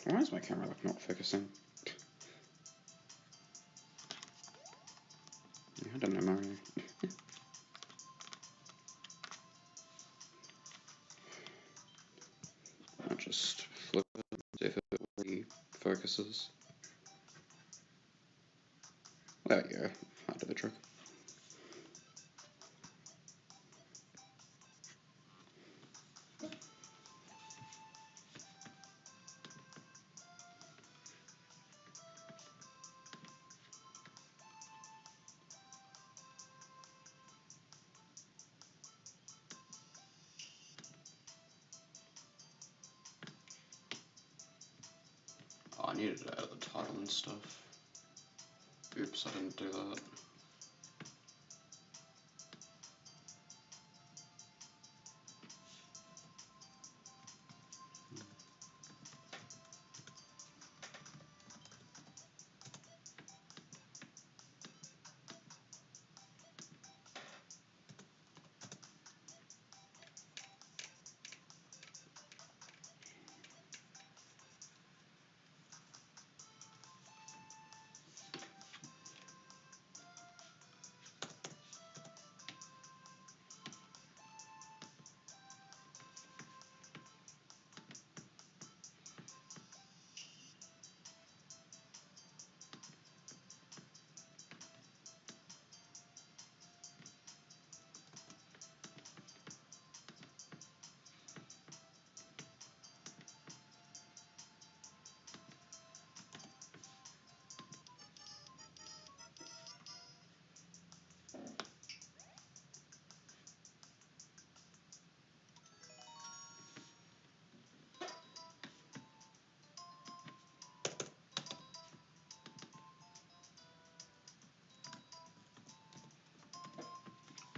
Why is my camera like not focusing? I don't know, Mario. I'll just flip it, see if it really focuses. There we go. I did the trick. Oh, I needed to add the title and stuff. Oops, I didn't do that.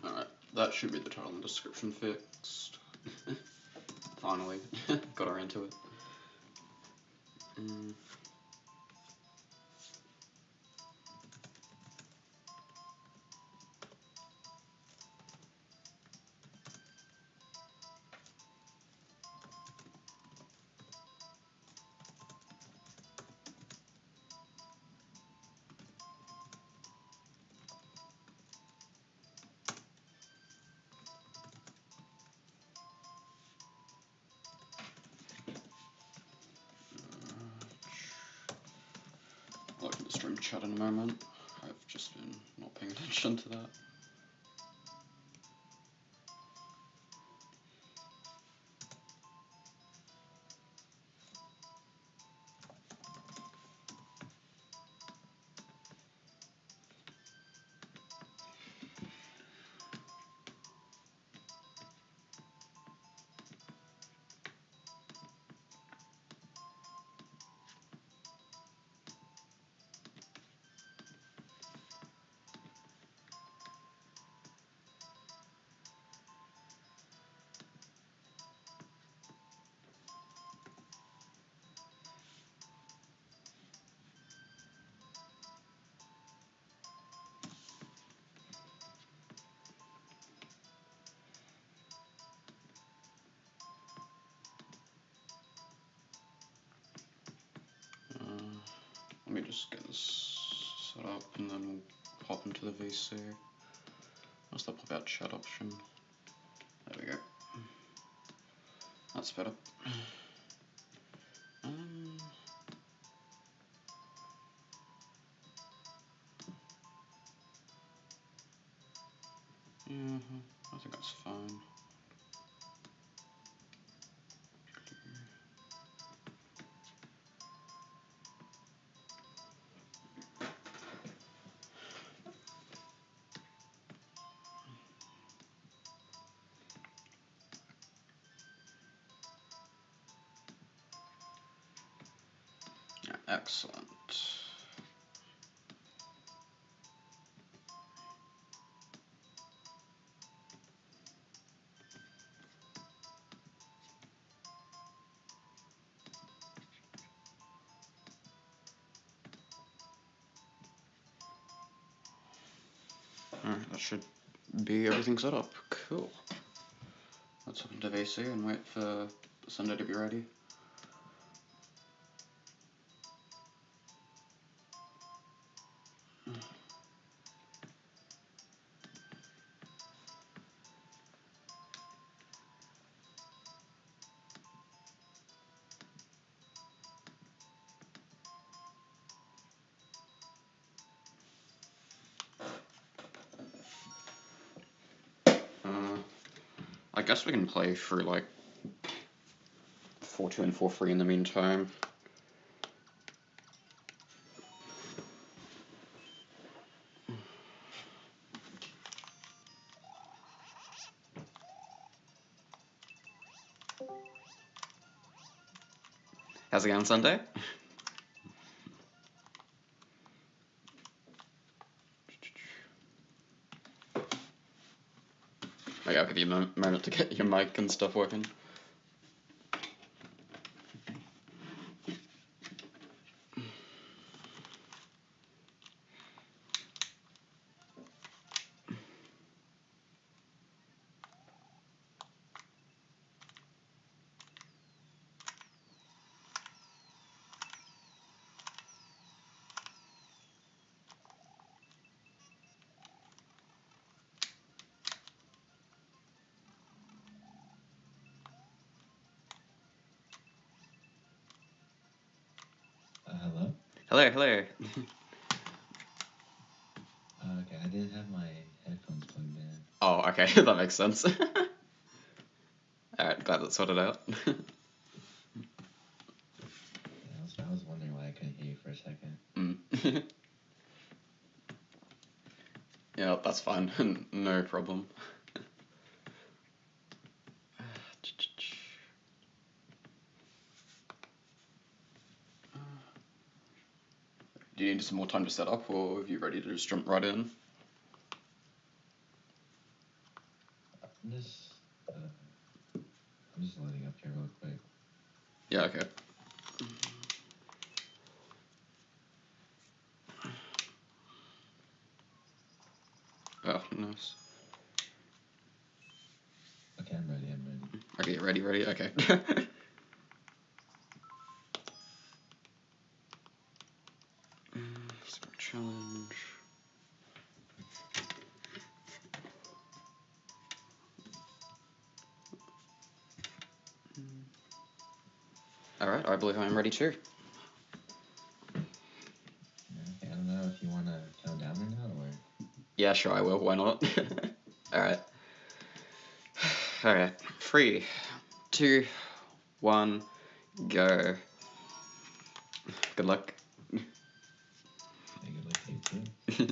Alright, that should be the title and description fixed. Finally, got around to it. I'll open the stream chat in a moment. I've just been not paying attention to that. Let me just get this set up and then we'll hop into the VC. What's the pop out chat option? There we go. That's better. Yeah, I think that's fine. Yeah, excellent. Alright, that should be everything set up. Cool. Let's hop into VC and wait for Sunday to be ready. I guess we can play through like 4-2 and 4-3 in the meantime. How's it going, Sunday? Okay, I'll give you a moment to get your mic and stuff working. Hello? Hello, hello. Okay, I didn't have my headphones plugged in. Oh, okay, that makes sense. Alright, glad that's sorted out. Yeah, I was wondering why I couldn't hear you for a second. Yeah, that's fine. No problem. Do you need some more time to set up, or are you ready to just jump right in? I'm just loading up here real quick. Yeah, okay. Oh, nice. Okay, I'm ready. Okay, ready? Okay. Start challenge. Alright, I believe I am ready too. Okay, I don't know if you want to count down or not, or... Yeah, sure, I will. Why not? Alright. Alright. 3, 2, 1, go. Good luck. Yeah, good luck to you too.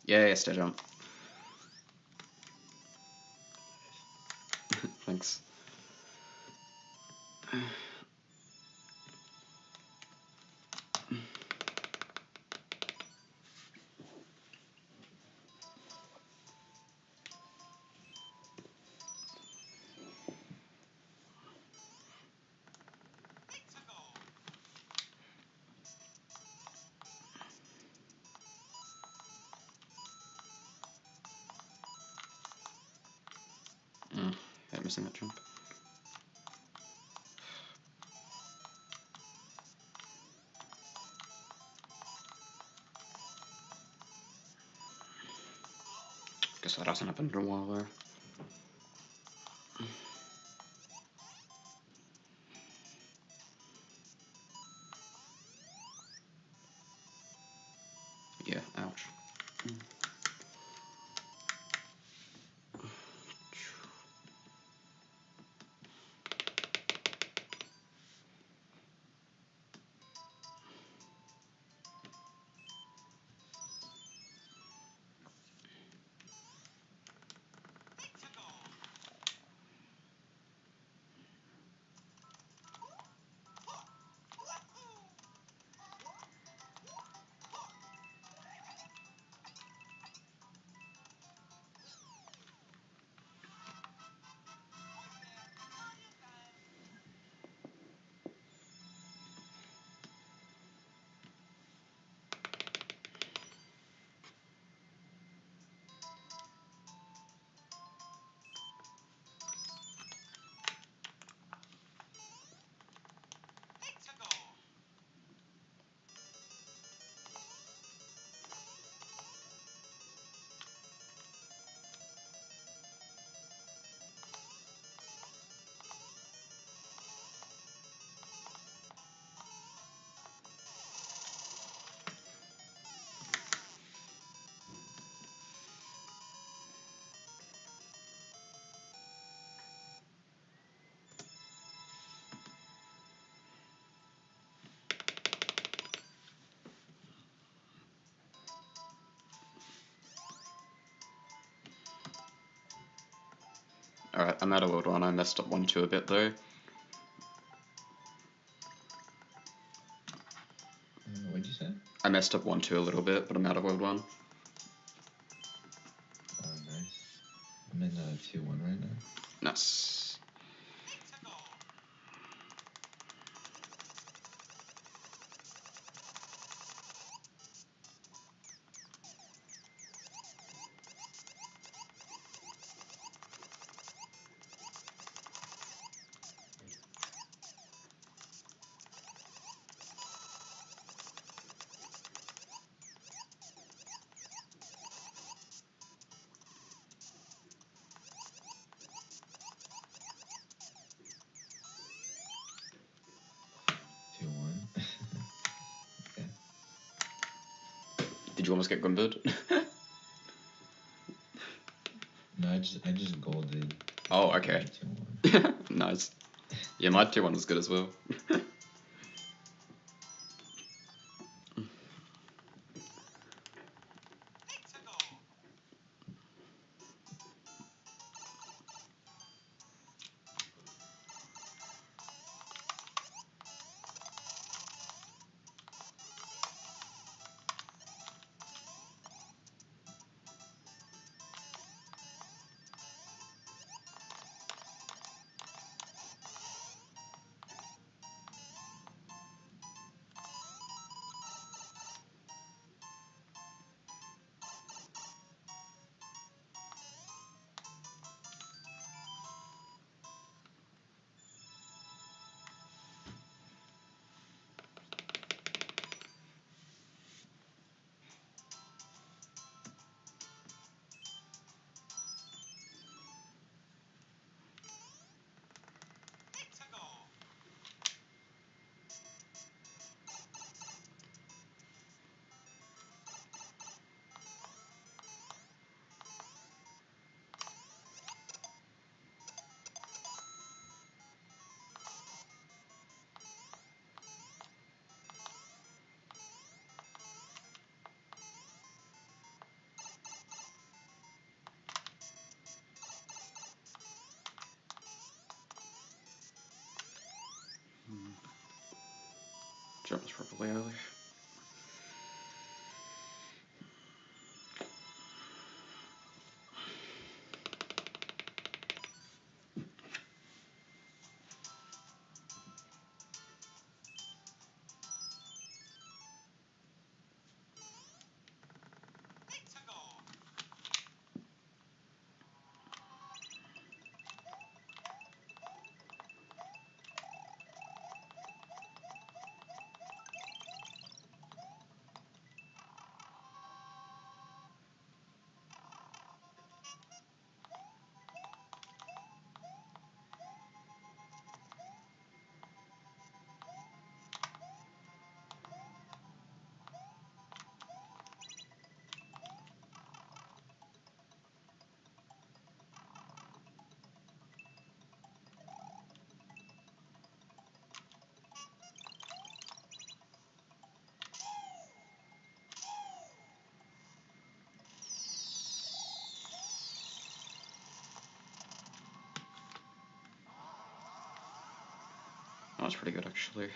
Yeah, stay jump. Thanks. Yeah, missing that jump. Guess that hasn't happened in a while though. Yeah, ouch. Alright, I'm out of world 1. I messed up 1-2 a bit though. What'd you say? I messed up 1-2 a little bit, but I'm out of world 1. Oh, nice. I'm in 2-1 right now. Nice. Did you almost get Gumbird? No, I just golded. Oh, okay. 2-1. Nice. Yeah, my 2-1 was good as well. Jump was probably early. That was pretty good, actually.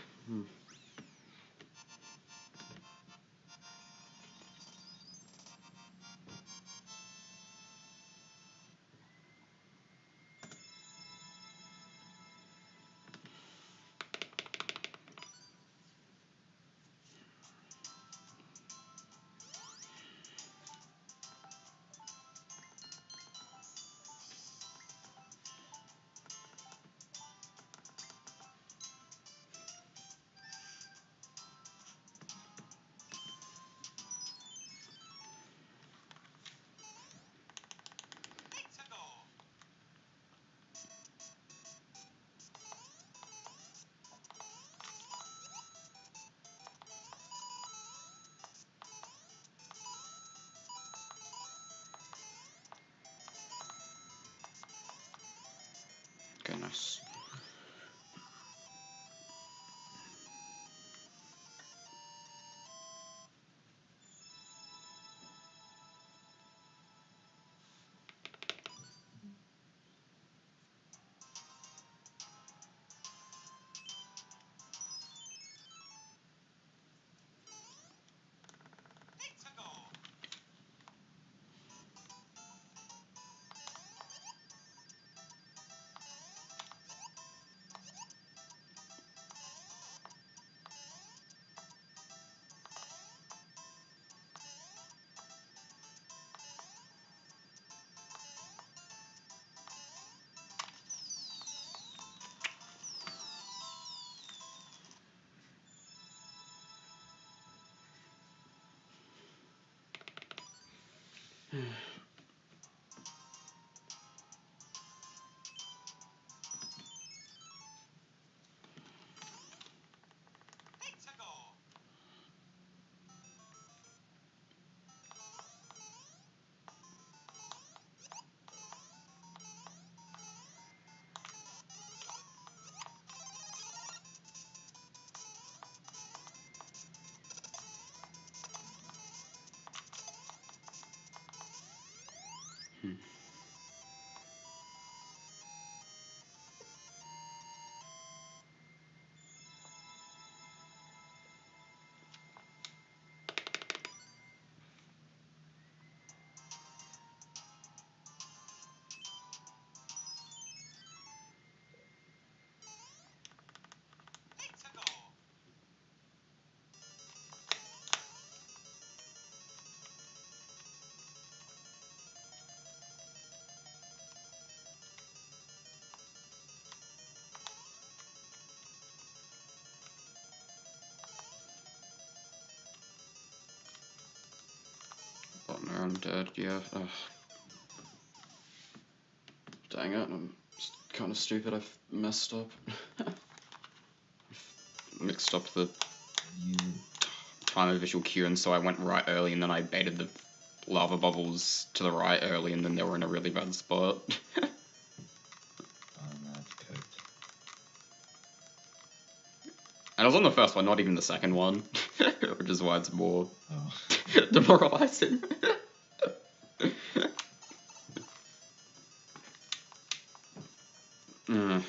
Okay, nice. Oh no, I'm dead, yeah. Ugh. Dang it, I'm kind of stupid, I've messed up. I've mixed up the time of visual cue, and so I went right early, and then I baited the lava bubbles to the right early, and then they were in a really bad spot. Oh, no, it's cooked. And I was on the first one, not even the second one, which is why it's more Oh. demoralizing. Mm.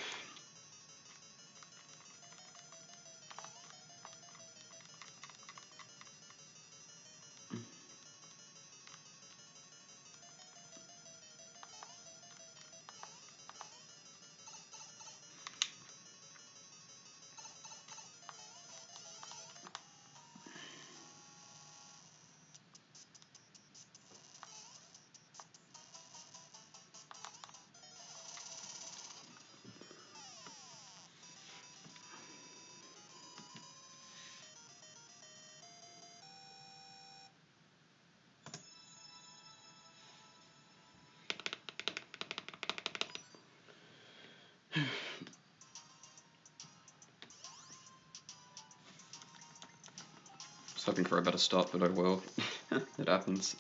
Was hoping for a better start, but oh well. It happens.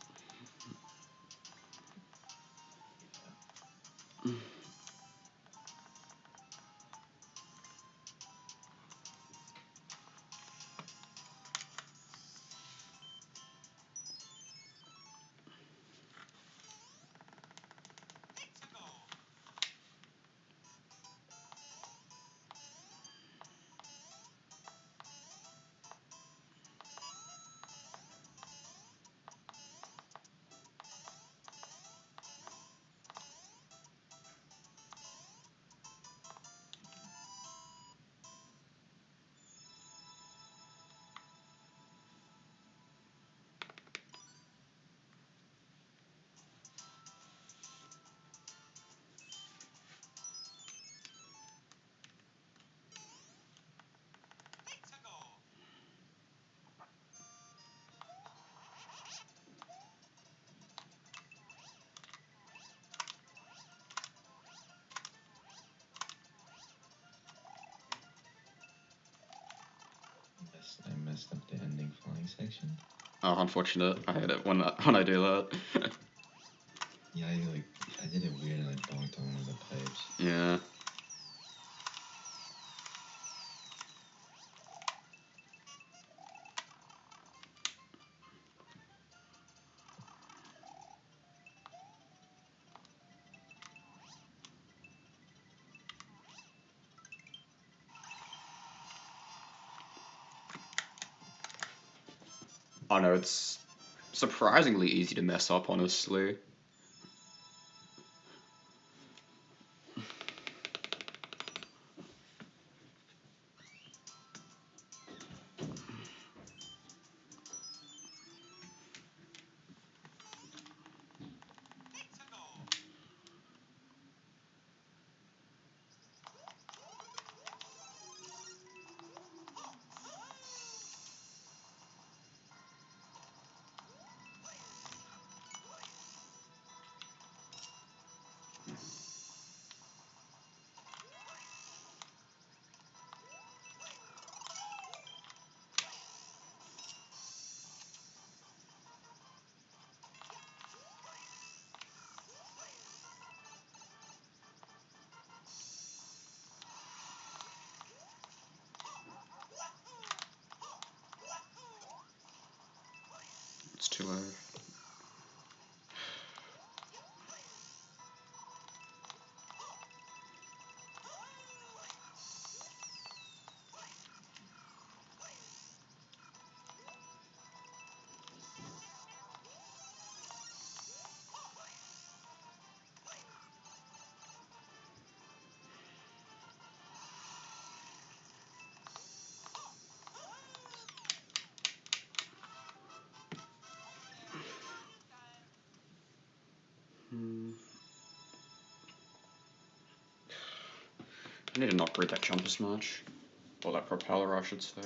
I messed up the ending flying section. Oh, unfortunate. I hate it when I do that. Yeah, I did it weird and I bonked on one of the pipes. Yeah. Oh no, it's surprisingly easy to mess up, honestly. too low. I need to not breed that jumper smash. Or that propeller, I should say.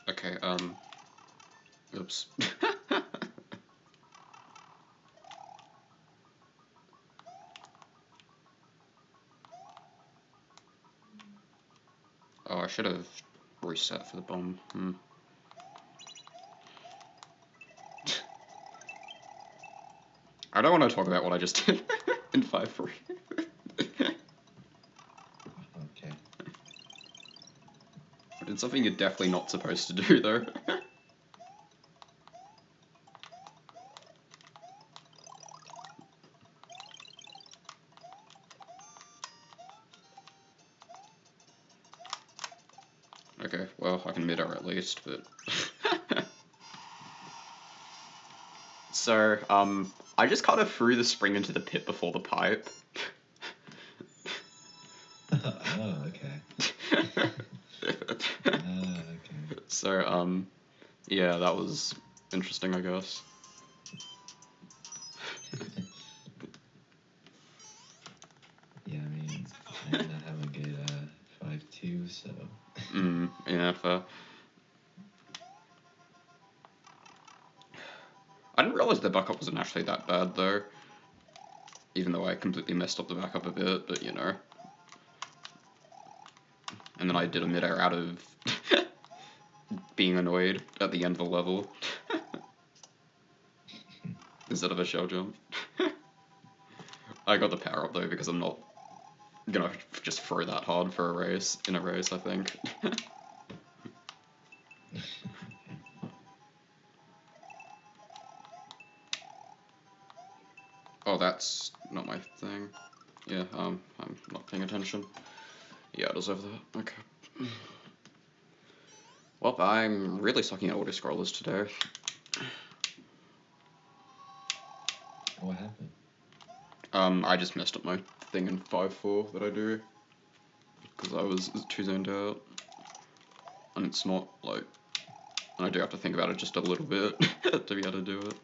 Okay, oops. Oh, I should have reset for the bomb. I don't want to talk about what I just did in 5-3. Okay. I did something you're definitely not supposed to do, though. Okay, well, I can mid-air at least, but... So, I just kind of threw the spring into the pit before the pipe. Oh, okay. Okay. So, yeah, that was interesting, I guess. Yeah, I mean, I did not have a good 5-2, so. Yeah, fair. I didn't realize the backup wasn't actually that bad, though. Even though I completely messed up the backup a bit, but you know. And then I did a mid-air out of being annoyed at the end of the level. Instead of a shell jump. I got the power up though because I'm not gonna just throw that hard for a race, I think. Oh, that's not my thing. Yeah, I'm not paying attention. Yeah, it is over there. Okay. Well, I'm really sucking at auto-scrollers today. What happened? I just messed up my thing in 5-4 that I do. Because I was too zoned out. And it's not, like... And I do have to think about it just a little bit to be able to do it.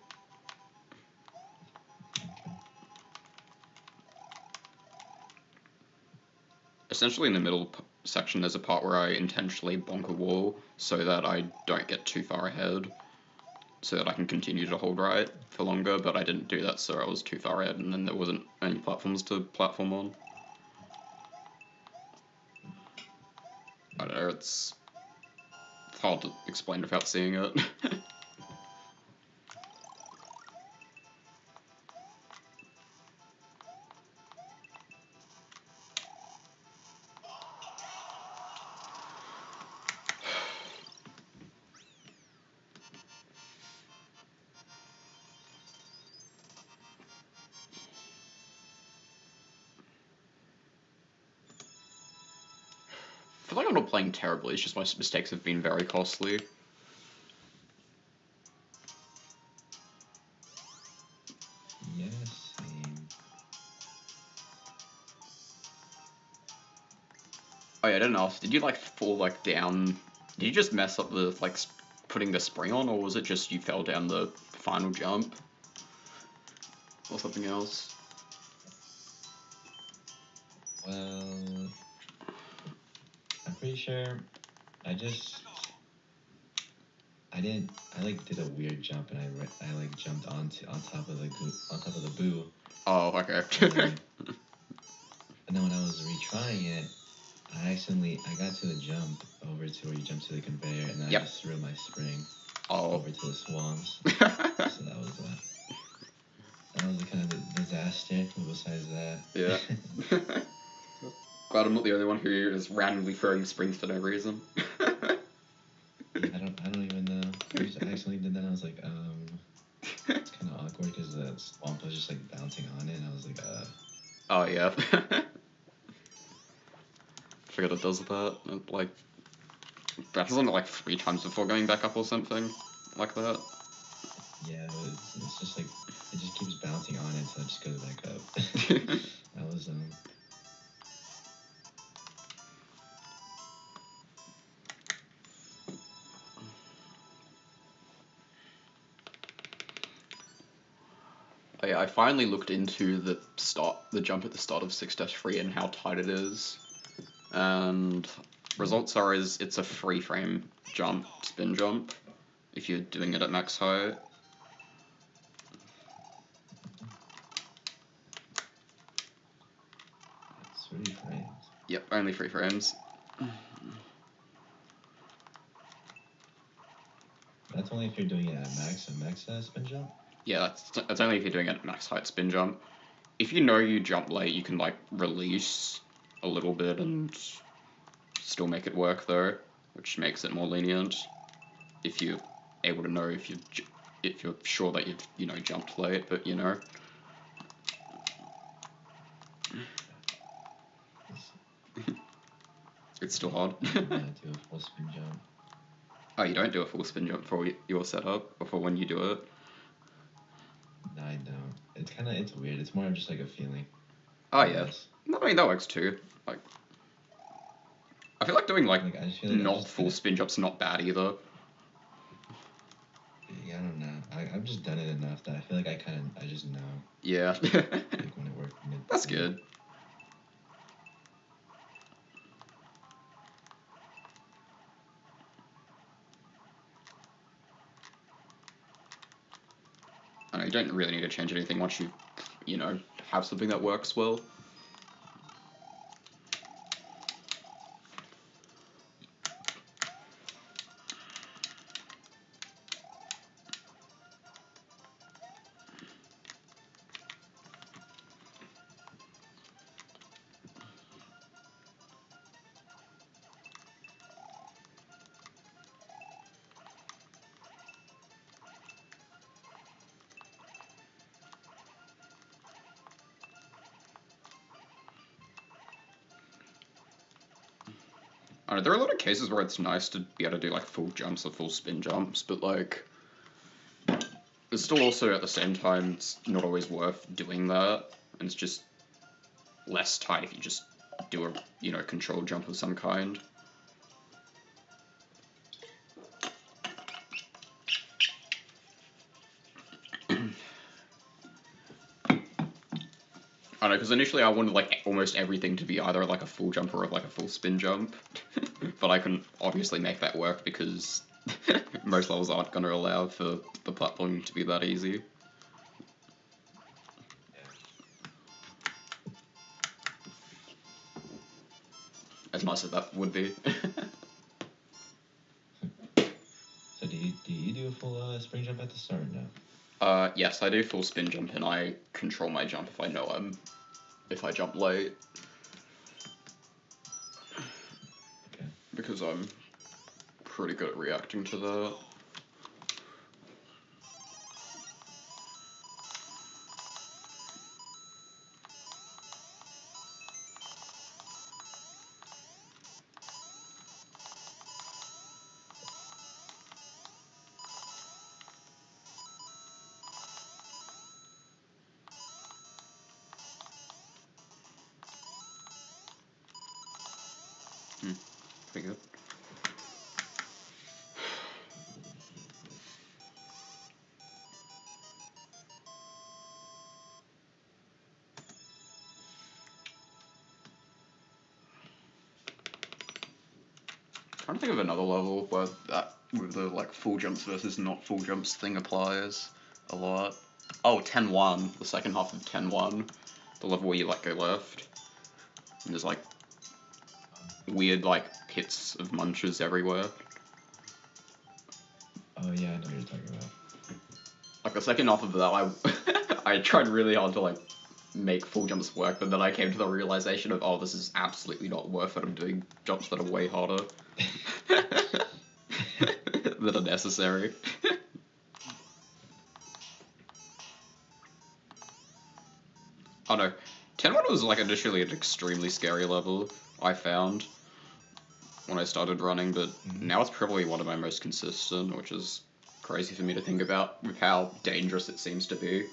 Essentially in the middle section there's a part where I intentionally bonk a wall so that I don't get too far ahead. So that I can continue to hold right for longer, but I didn't do that so I was too far ahead and then there wasn't any platforms to platform on. I don't know, it's hard to explain without seeing it. I feel like I'm not playing terribly, it's just my mistakes have been very costly. Yes, same. Oh yeah, I didn't ask, did you like fall like down, did you just mess up the like putting the spring on, or was it just you fell down the final jump? Or something else? Well, I'm pretty sure I like did a weird jump and I like jumped on top of the boo. Oh, okay. And then when I was retrying it, I got to the jump over to where you jump to the conveyor, and then I just threw my spring over to the swamps. So that was a kind of a disaster. But besides that, Yeah. Glad I'm not the only one who is randomly throwing springs for no reason. Yeah, I don't even know. I just accidentally did that. And I was like, it's kind of awkward because the swamp was just like bouncing on it, and I was like, Oh yeah. Forgot it does that. Like, that hasn't like 3 times before going back up or something like that. Yeah, but it's just like it just keeps bouncing on it, so it just goes back up. That was I finally looked into the jump at the start of 6-3 and how tight it is. And results are it's a 3-frame jump, spin jump, if you're doing it at max height. 3 frames. Yep, only 3 frames. That's only if you're doing it at max spin jump? Yeah, that's only if you're doing it at max height spin jump. If you know you jump late, you can like release a little bit and still make it work though, which makes it more lenient. If you're able to know if you're sure that you've jumped late, but you know. It's still hard. Yeah, do a full spin jump. Oh, you don't do a full spin jump for your setup or for when you do it? it's weird. It's more of just like a feeling. Oh yeah. I mean that works too. Like, I feel like doing like I just feel like not full spin jumps not bad either. Yeah, I don't know. I've just done it enough that I feel like I just know. Yeah. Like when it works. That's good. I know you don't really need to change anything once you know, have something that works well. I know, there are a lot of cases where it's nice to be able to do like full jumps or full spin jumps, but like it's still also at the same time it's not always worth doing that, and it's just less tight if you just do a, you know, control jump of some kind. I know, because initially I wanted like almost everything to be either like a full jump or like a full spin jump, but I can obviously make that work because most levels aren't going to allow for the platforming to be that easy. As nice as that would be. So do you do a full spring jump at the start or no? Yes, I do full spin jump and I control my jump if I know if I jump late. Okay. Because I'm pretty good at reacting to that. Pretty good. Trying to think of another level where that with the like full jumps versus not full jumps thing applies a lot. Oh, 10-1, the second half of 10-1, the level where you like go left, and there's like weird like hits of munches everywhere. Oh yeah, I know what you're talking about. Like the second half of that, I tried really hard to like make full jumps work, but then I came to the realization of, oh, this is absolutely not worth it. I'm doing jumps that are way harder that are necessary. Oh no, 10-1 was like initially an extremely scary level, I found, when I started running, but now it's probably one of my most consistent, which is crazy for me to think about with how dangerous it seems to be.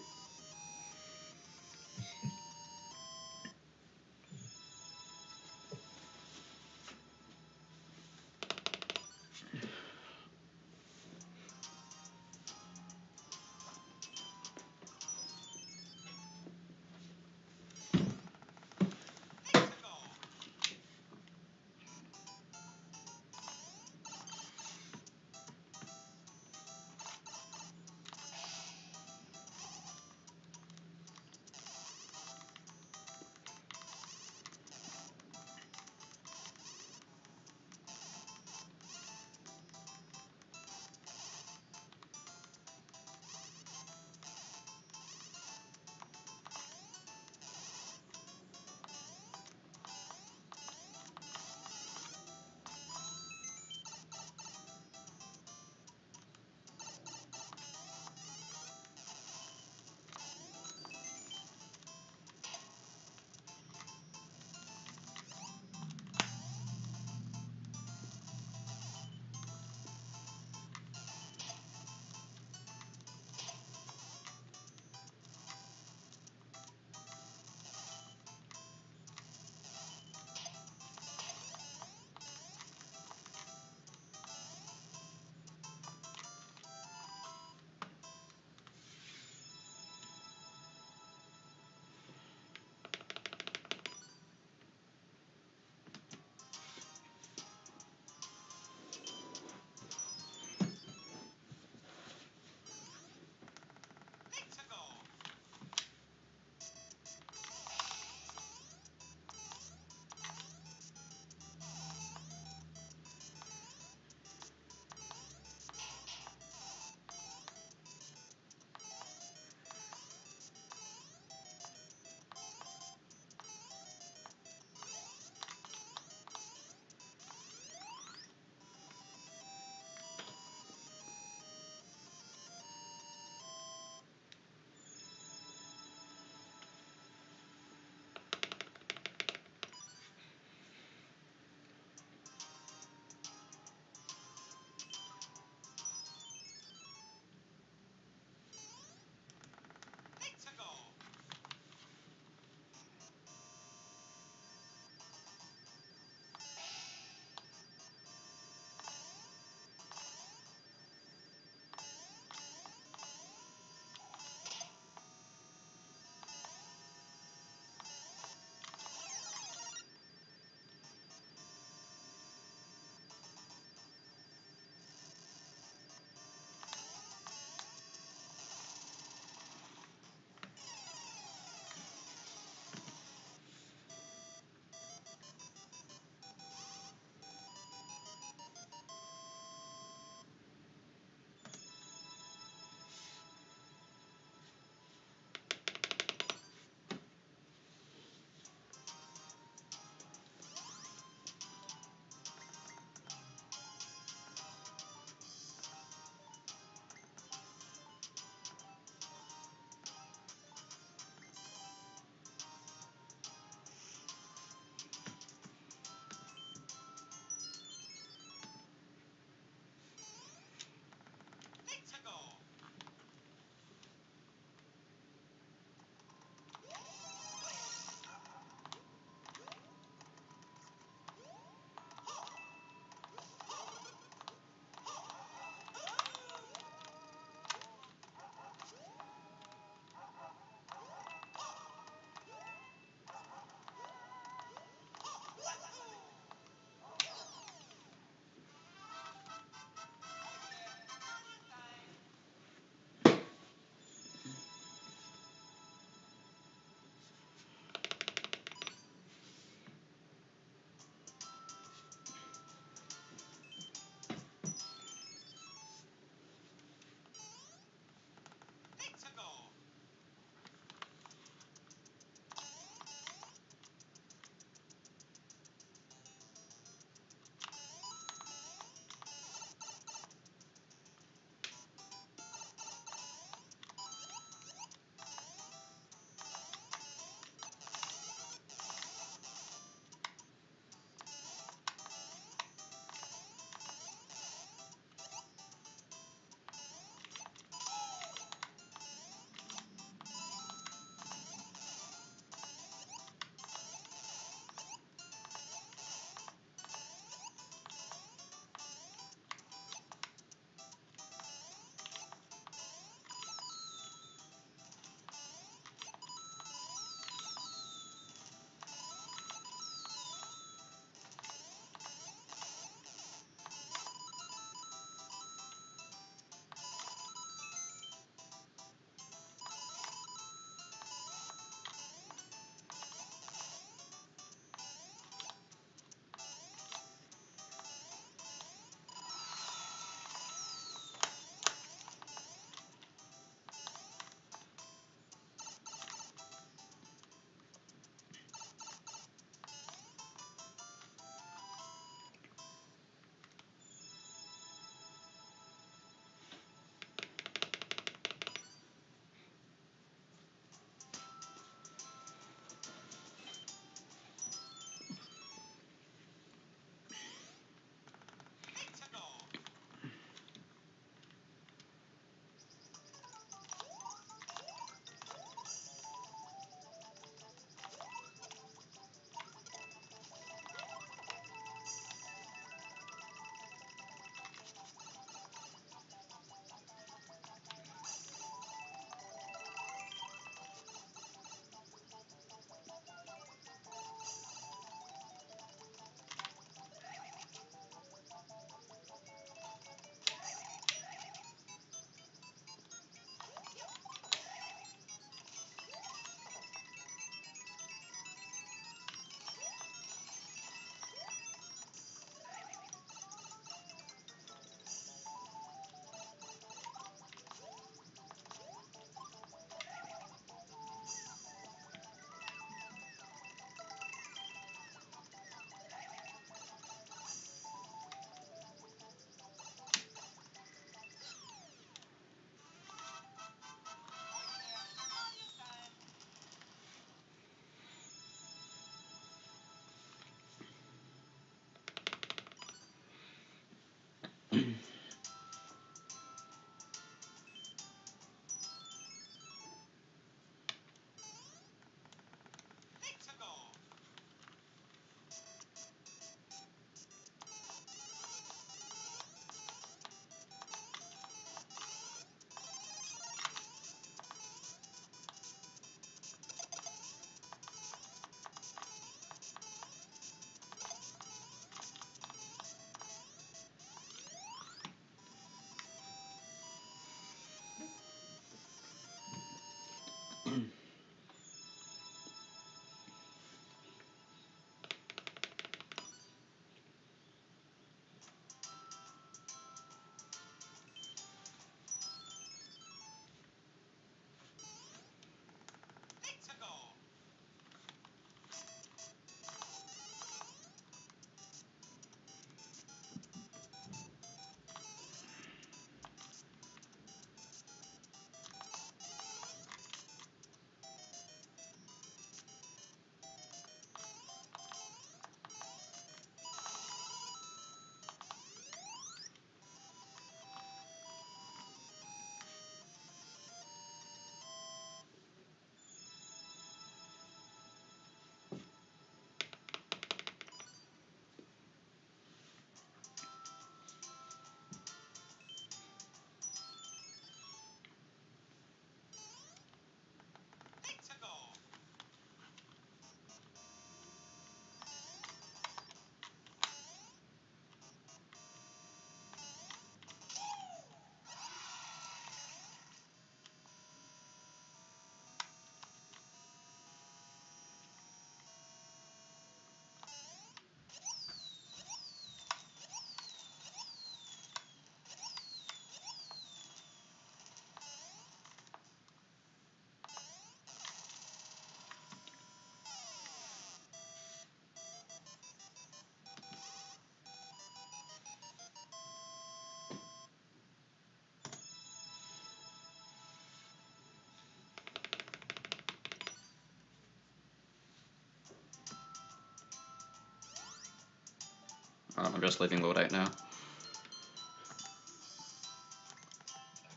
I'm just leaving Lord 8 now.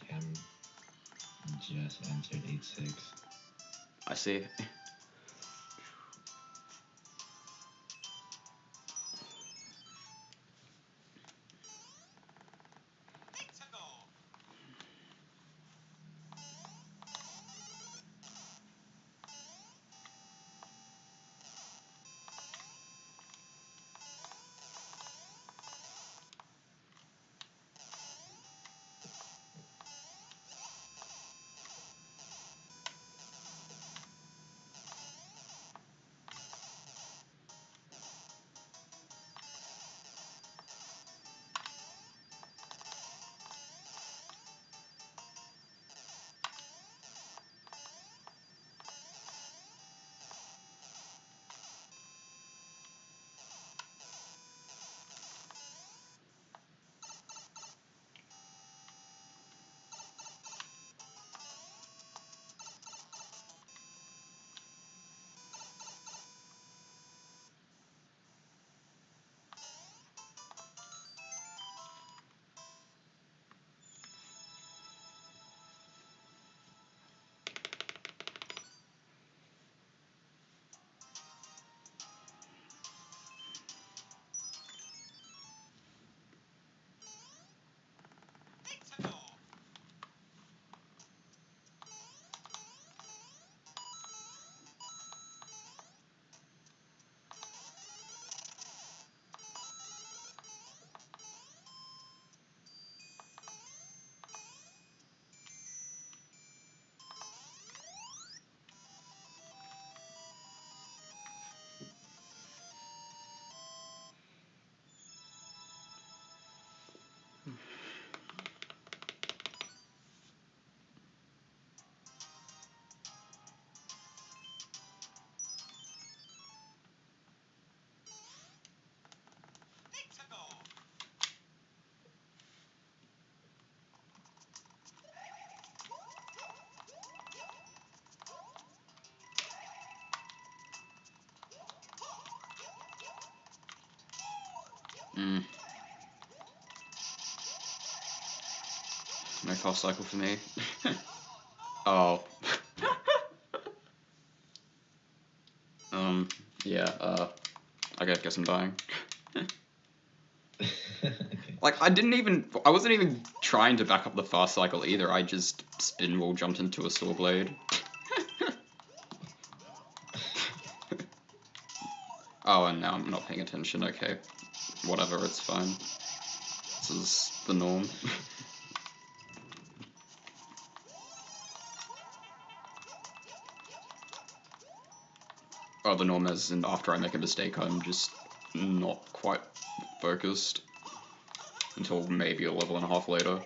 Okay, I'm just entered 8-6. I see. No fast cycle for me. Oh. Yeah, I guess I'm dying. Like, I wasn't even trying to back up the fast cycle either, I just spin roll jumped into a saw blade. Oh, and now I'm not paying attention, okay. Whatever, it's fine. This is the norm. Oh, the norm is, and after I make a mistake, I'm just not quite focused. Until maybe a level and a half later.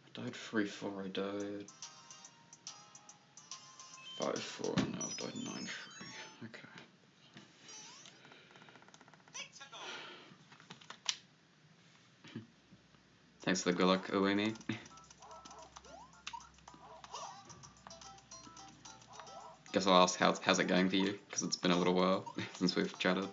I died 3-4, I died 5-4, and now I've died 9-3. Okay. Thanks for the good luck, Uemi. Guess I'll ask how's it going for you, because it's been a little while since we've chatted.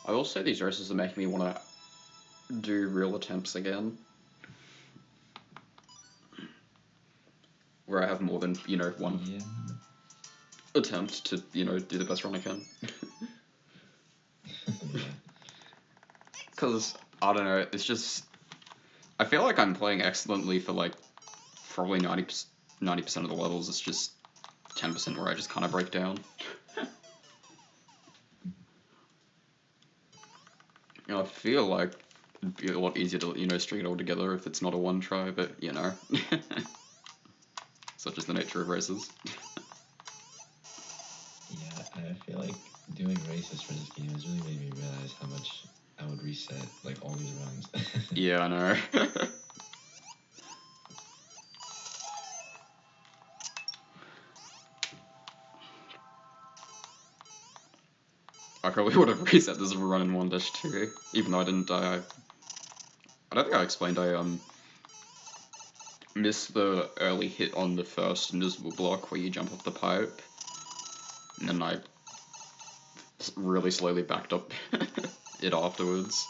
I will say these races are making me want to do real attempts again. Where I have more than, one attempt to, do the best run I can. Because, I don't know, it's just... I feel like I'm playing excellently for, like, probably 90% of the levels. It's just 10% where I just kind of break down. I feel like it'd be a lot easier to, string it all together if it's not a one try, but, such is the nature of races. Yeah, I feel like doing races for this game has really made me realize how much I would reset, like, all these runs. Yeah, I know. I probably would have reset this run in 1-2, even though I didn't die. I don't think I explained I missed the early hit on the first invisible block where you jump off the pipe, and then I really slowly backed up it afterwards.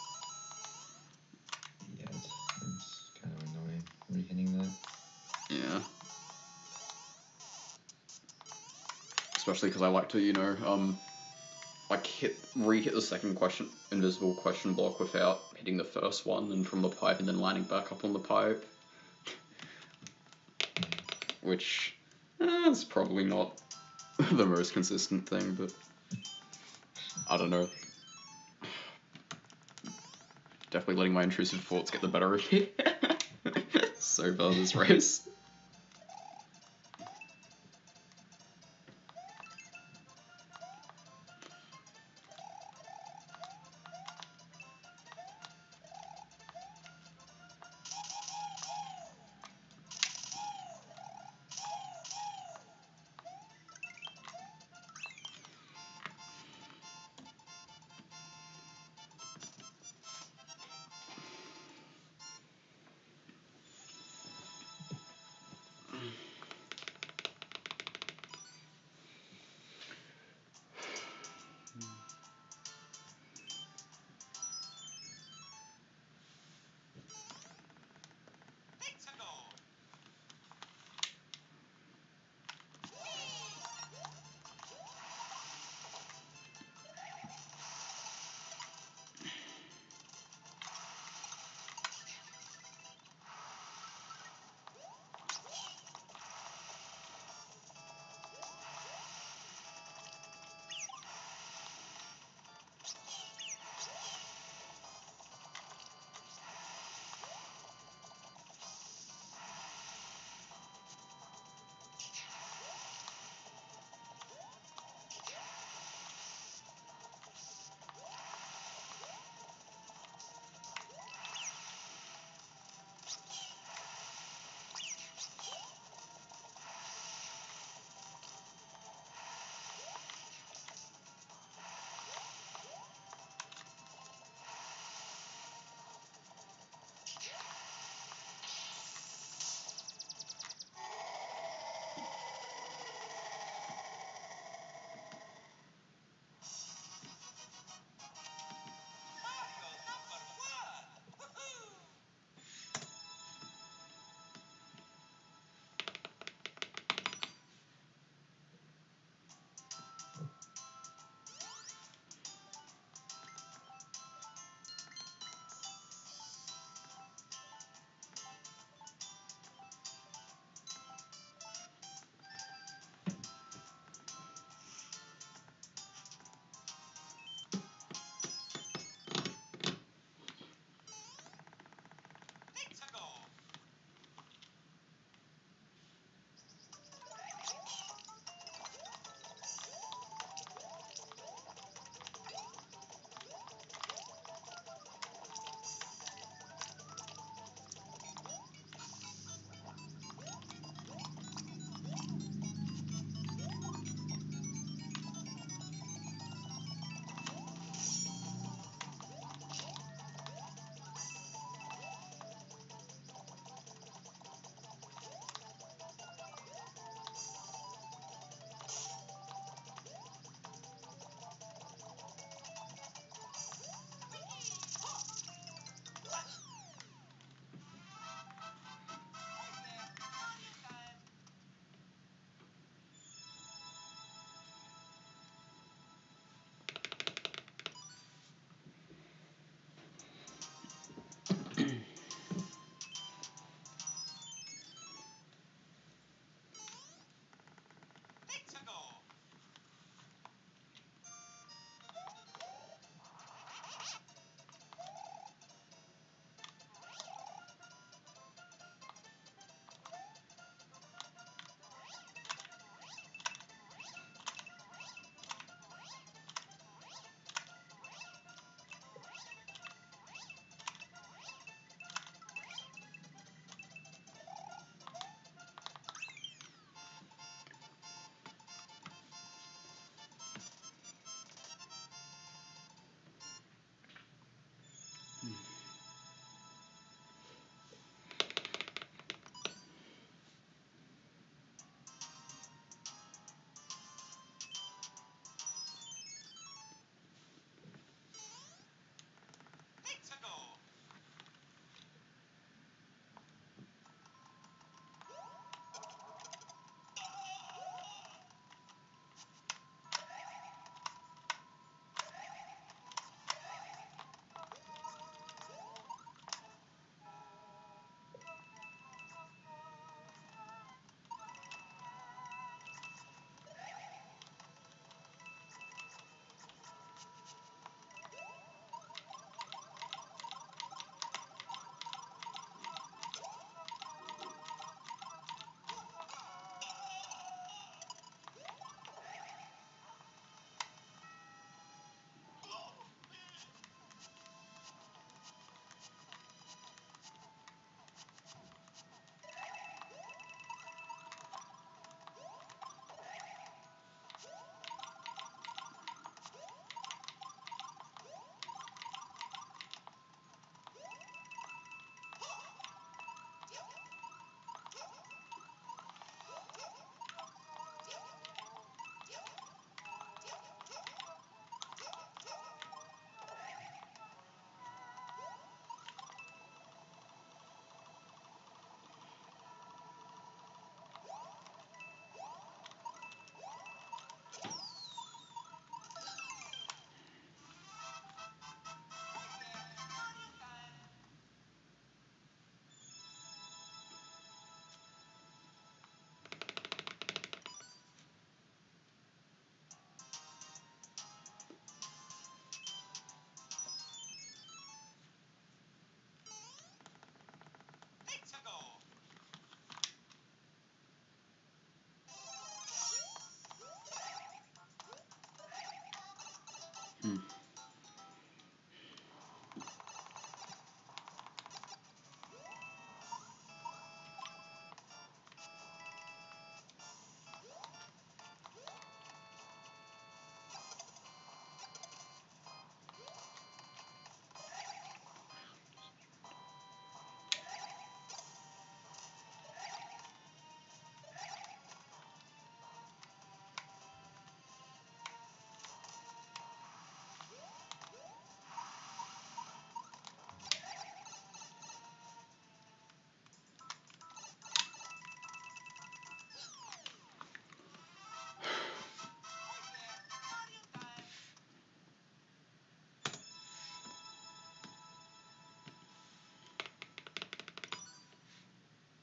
Yeah, it's kind of annoying re-hitting that. Yeah. Especially because I like to, like re-hit the second invisible question block without hitting the first one and from the pipe and then lining back up on the pipe. Which is probably not the most consistent thing, but I don't know. Definitely letting my intrusive thoughts get the better of me. So bad this race.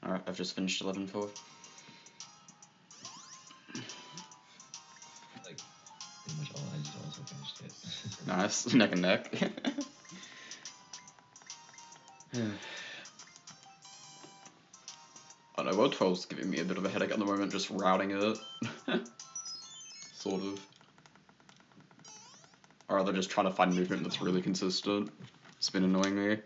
Alright, I've just finished 11-4. Like, pretty much all, I just also finished it. Nice, neck and neck. I don't know, World 12's giving me a bit of a headache at the moment, just routing it. Sort of. Or rather just trying to find movement that's really consistent. It's been annoying me.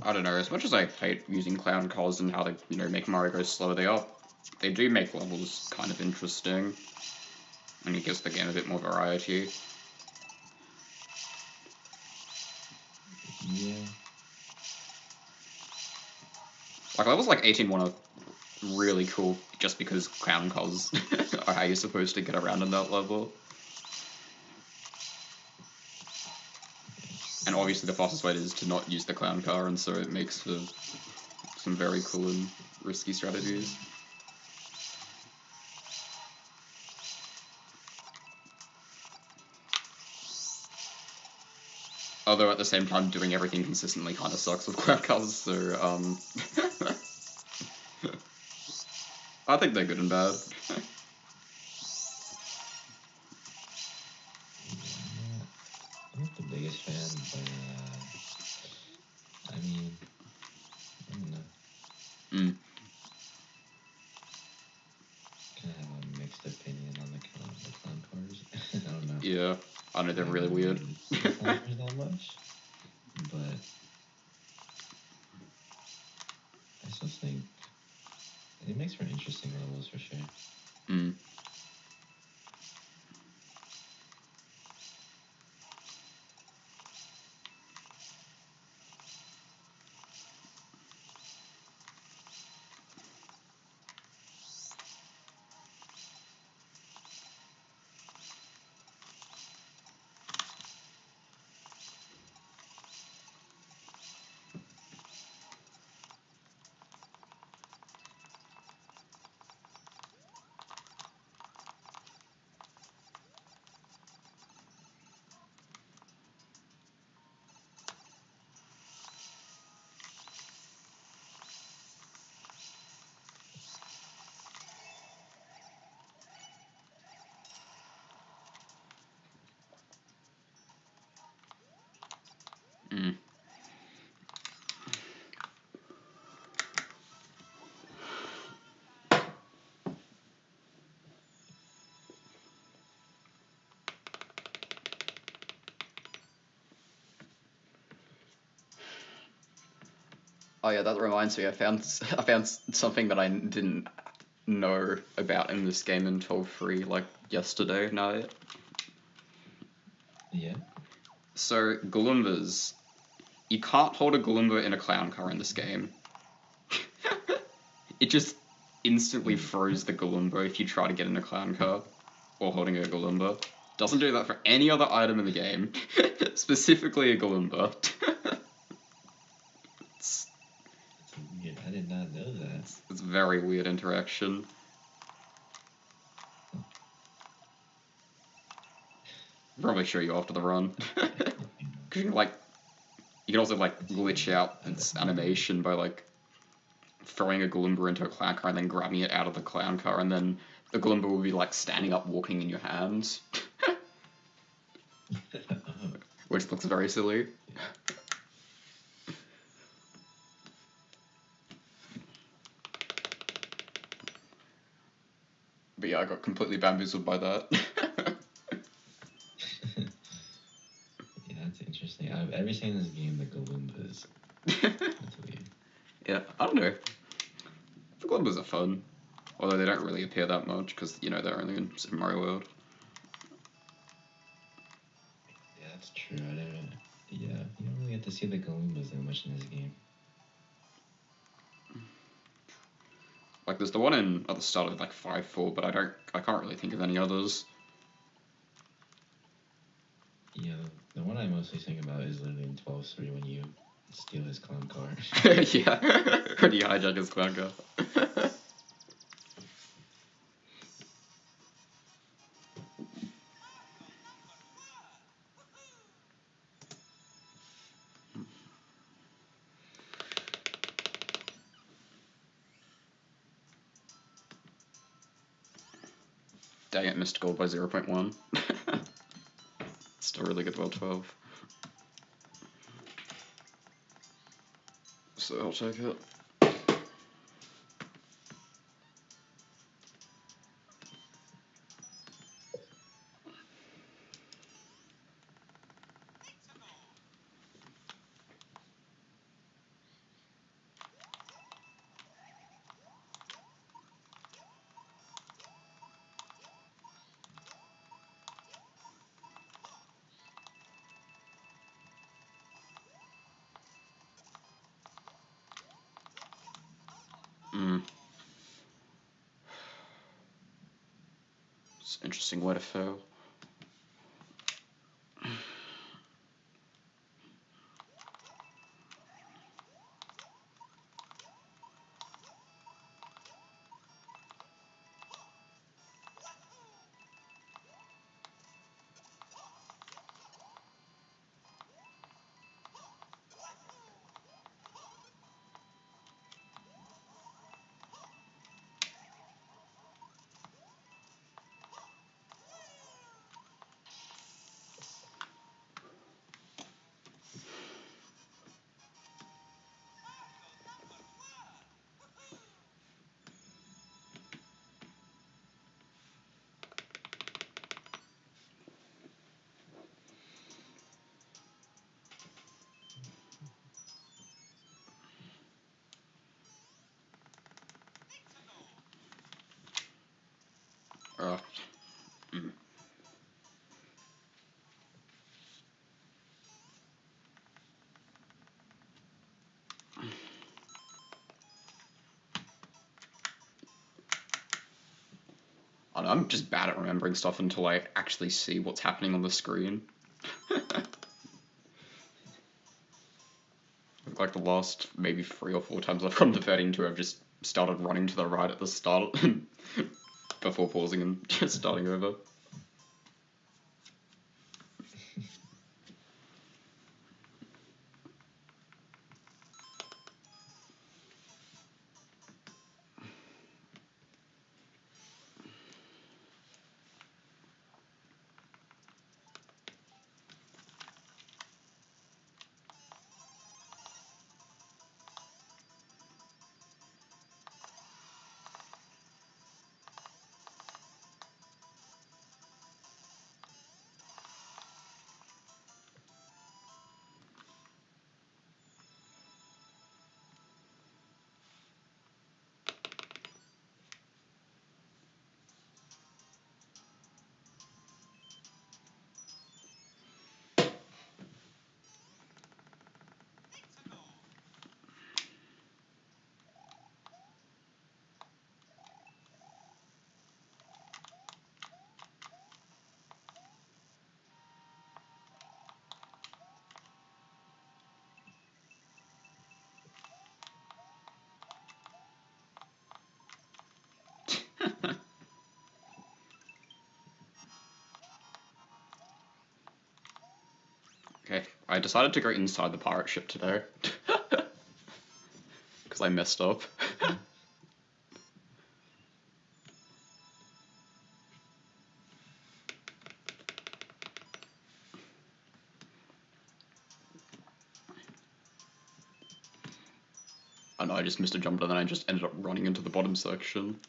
I don't know, as much as I hate using clown cars and how they, you know, make Mario go slow, they do make levels kind of interesting. And it gives the game a bit more variety. Yeah. Like, levels like 18-1 are really cool just because clown cars are how you're supposed to get around in that level. And obviously the fastest way is to not use the clown car, and so it makes for some very cool and risky strategies. Although at the same time, doing everything consistently kind of sucks with clown cars, so, I think they're good and bad. I'm not the biggest fan, but, I mean, I don't know. Kind of have a mixed opinion on the clown cars. I don't know. Yeah, I know, they're really weird. Clown cars that much, but I still think it makes for interesting levels for sure. Oh yeah, that reminds me, I found something that I didn't know about in this game until free, like, yesterday night. Yeah. So, Goombas, you can't hold a Goomba in a clown car in this game. It just instantly froze the Goomba if you try to get in a clown car or holding a Goomba. Doesn't do that for any other item in the game, specifically a Goomba. It's weird. I did not know that. It's a very weird interaction. Probably show you after the run. Cause you can also like glitch out its animation by like throwing a Goomba into a clown car and then grabbing it out of the clown car, and then the Goomba will be like standing up walking in your hands. Which looks very silly. But yeah, I got completely bamboozled by that. Okay, out of everything in this game, the Galoombas. That's weird. Yeah, I don't know. The Galoombas are fun. Although they don't really appear that much, because, you know, they're only in Super Mario World. Yeah, that's true. You don't really get to see the Galoombas that much in this game. Like, there's the one at the start of, like, 5-4, but I can't really think of any others. Yeah, the one I mostly think about is literally in 12-3 when you steal his clown car. Yeah, when you hijack his clown car. Dang it, missed gold by 0.1. Still really good world 12. So I'll take it. It's an interesting way to fail. I'm just bad at remembering stuff until I actually see what's happening on the screen. Like the last maybe 3 or 4 times I've gone to 13-2, I've just started running to the right at the start before pausing and just starting over. Okay, I decided to go inside the pirate ship today. Because I messed up. I know, I just missed a jump and then I just ended up running into the bottom section.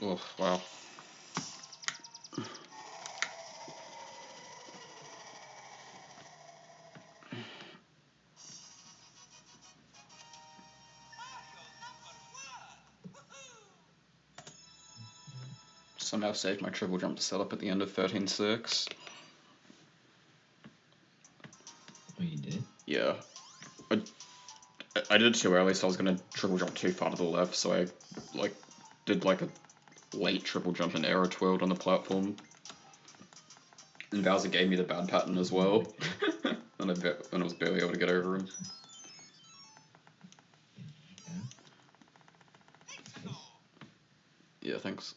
Oh, wow. Somehow saved my triple jump to set up at the end of 13.6. Oh, you did? Yeah. I did it too early, so I was gonna triple jump too far to the left, so I did a late triple jump and arrow twirled on the platform. And Bowser gave me the bad pattern as well. and I was barely able to get over him. Yeah, thanks.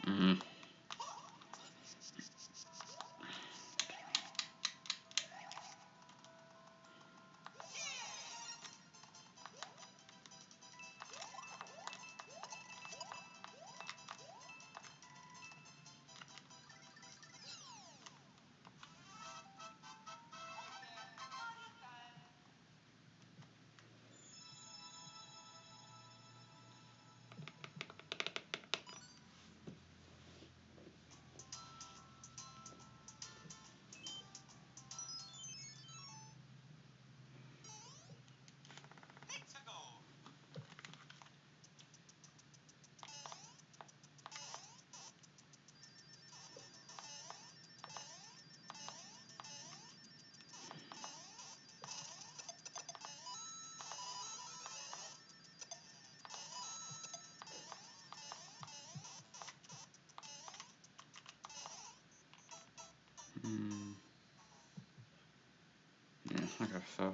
Mm-hmm. Yeah, okay, so...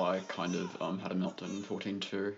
how I kind of had a meltdown in 14.2.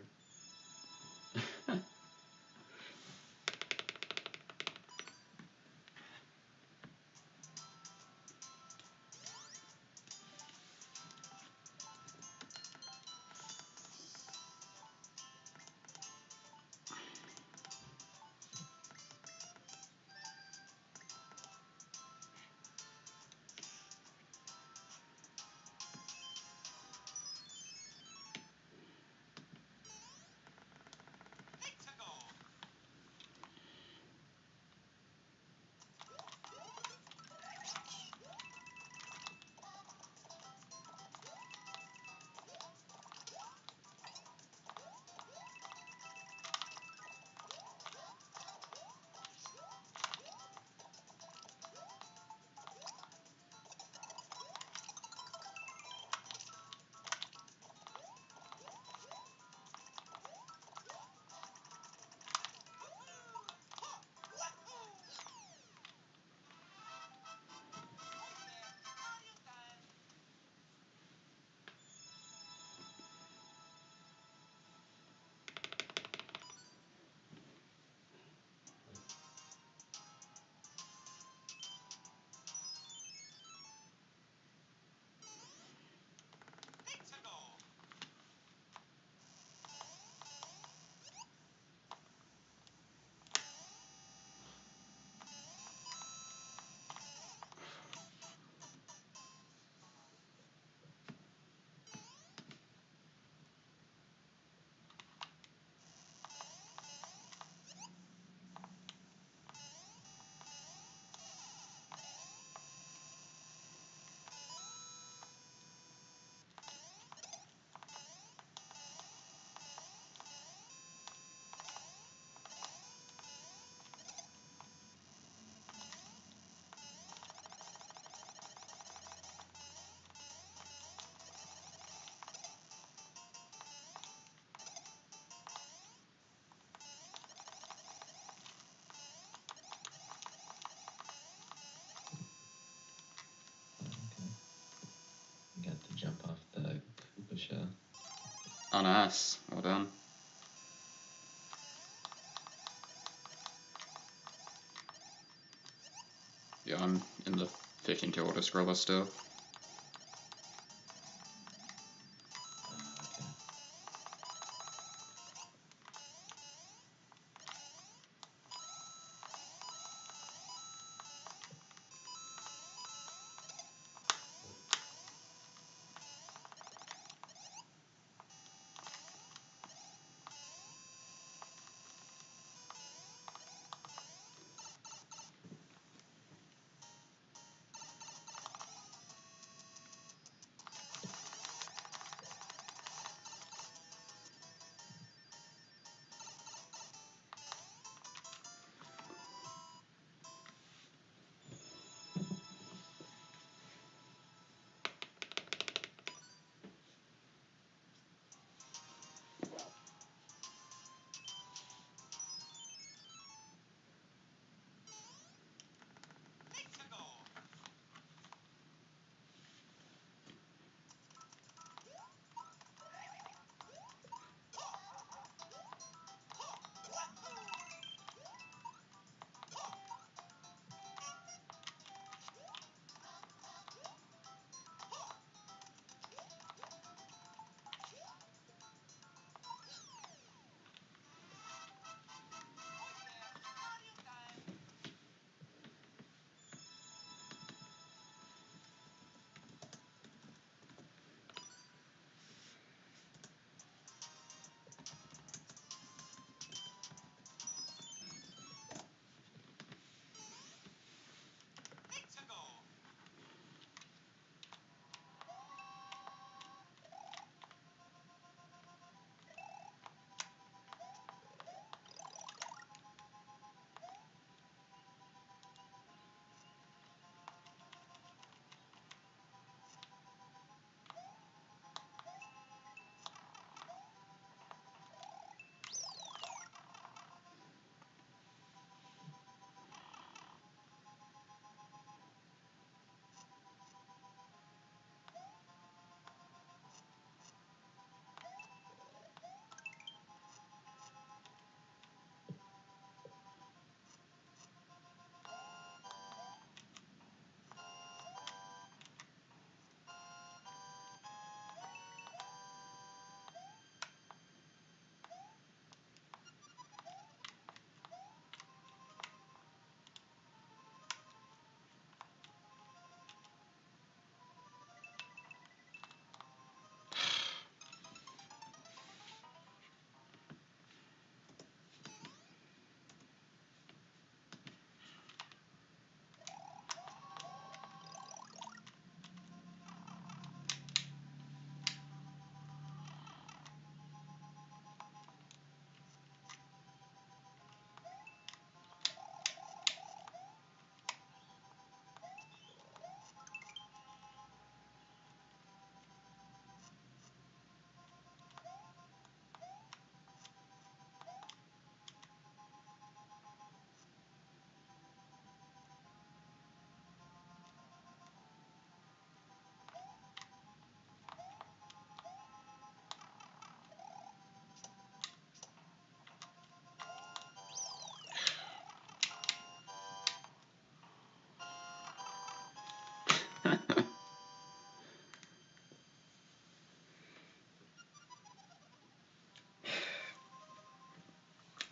Jump off the Koopa shell. Oh, nice. Well done. Yeah, I'm in the 15.2 auto scroller still.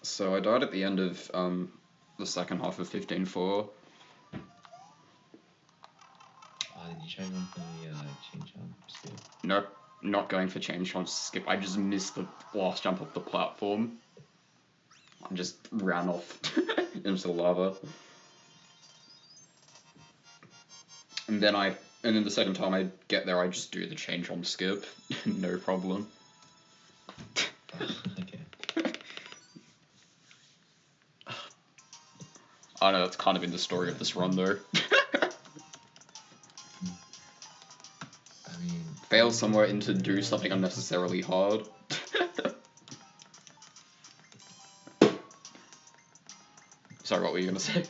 So I died at the end of the second half of 15-4. Did you try going for the change jump skip? Nope, not going for change jump skip. I just missed the last jump off the platform. I just ran off into the lava. And then the second time I get there, I just do the change jump skip. No problem. Okay. I know that's kind of in the story of this run, though. I mean, fail somewhere into do something unnecessarily hard. Sorry, what were you gonna say?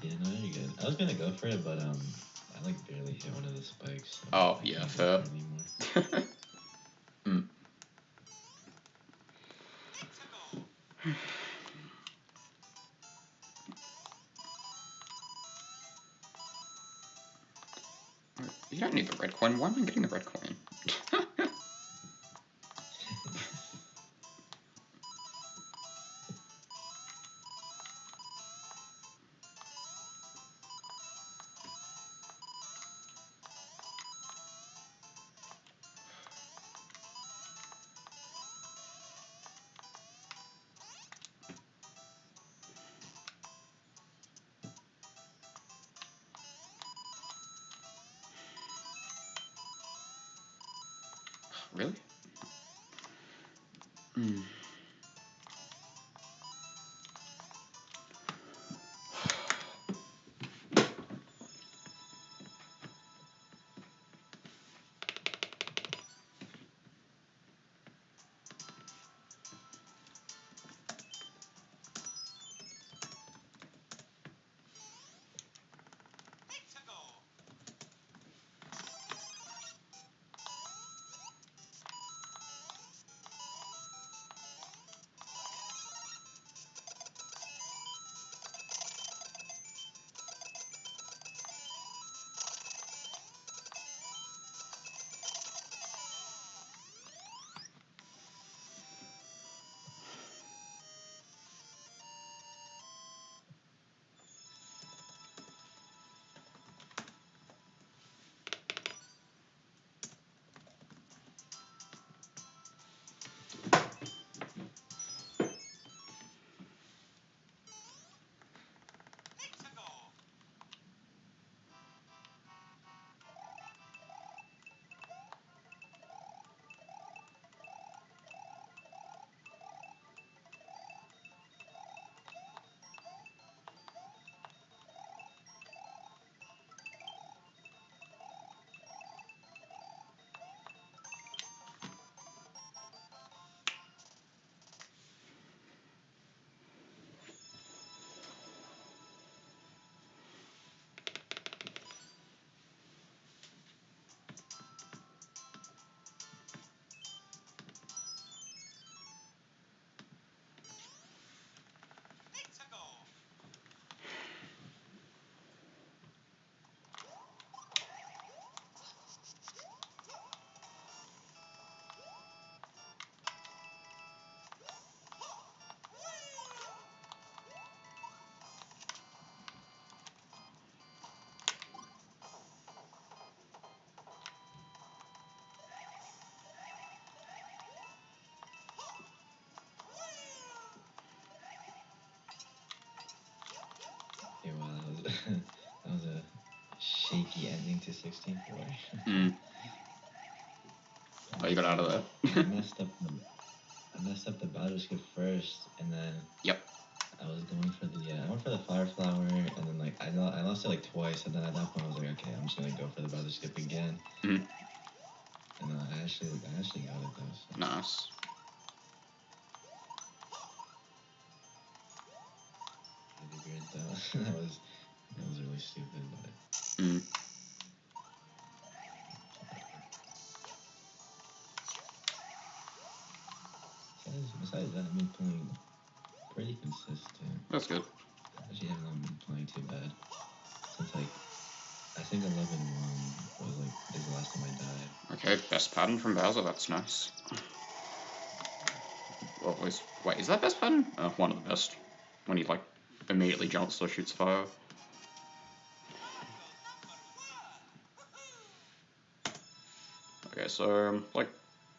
Yeah, no, you're good. I was gonna go for it, but I like barely hit one of the spikes. So oh yeah, fair. You don't need the red coin. Why am I getting the red coin? Really? Yeah, wow, that was a shaky ending to 16-4. Oh, you got out of there. I messed up the battle skip first, and then Yep. I was going for the I went for the fire flower, and then like I lost it like twice, and then at that point I was like, okay, I'm just gonna go for the battle skip again. And I actually got it though. So. Nice. That was really stupid, but. Besides that, I've been playing pretty consistent. That's good. Actually, I haven't been playing too bad since like I think 11-1 was like is the last time I died. Okay, best pattern from Bowser. That's nice. Or wait, is that best button? One of the best. When he like immediately jumps or shoots fire. Okay, so like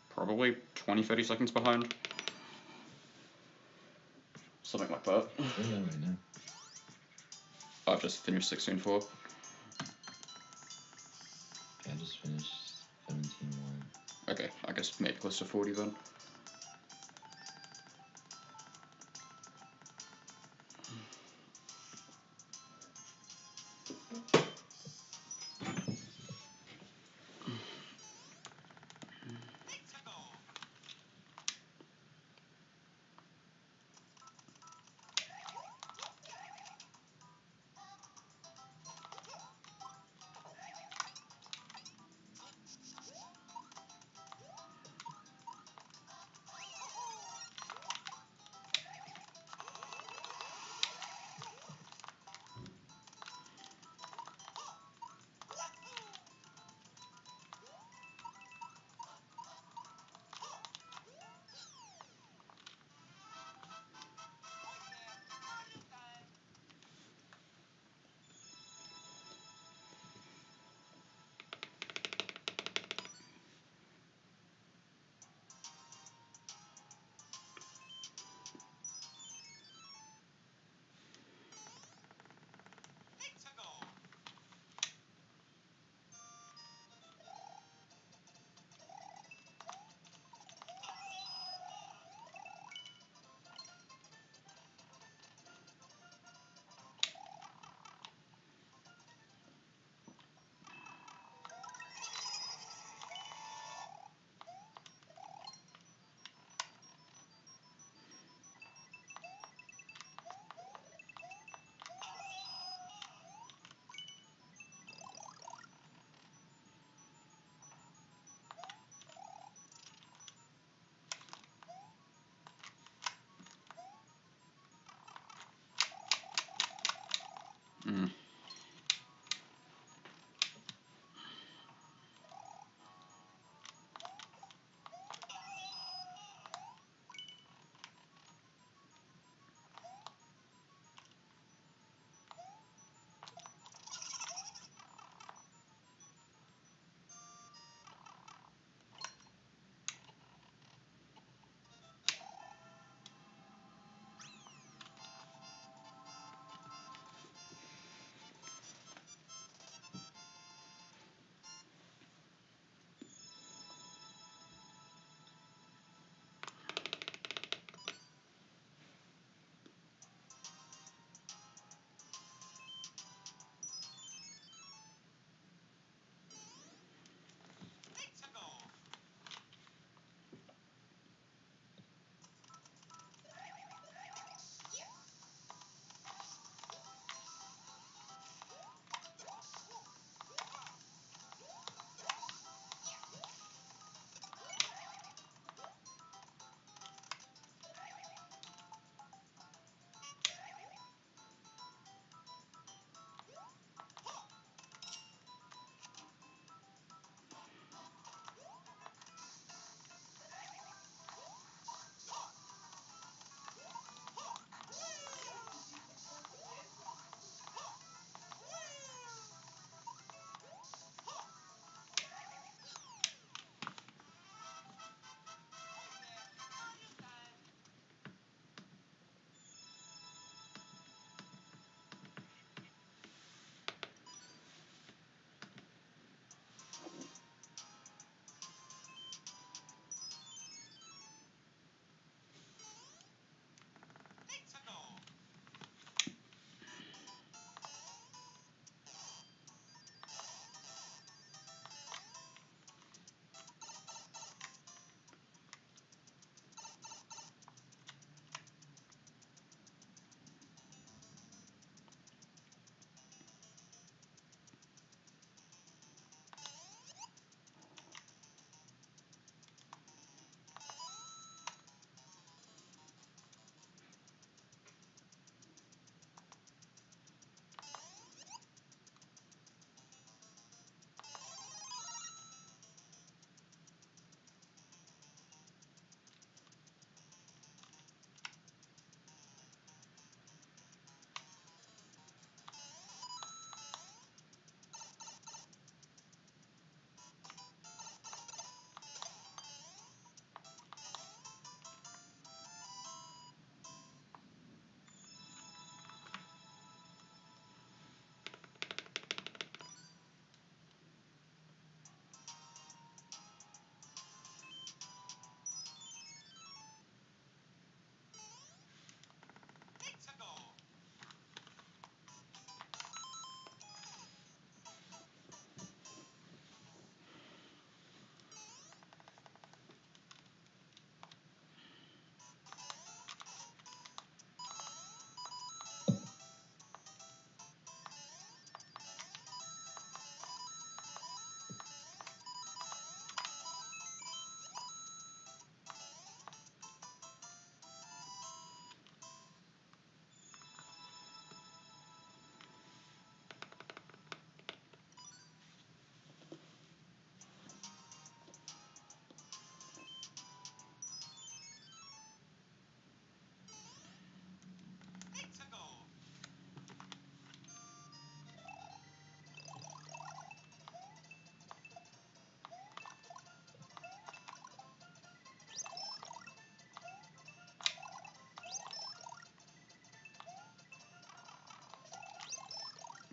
probably 20-30 seconds behind. Something like that. Where are you right now? I've just finished 16-4. I just finished 17-1. Okay, I guess maybe close to 40 then.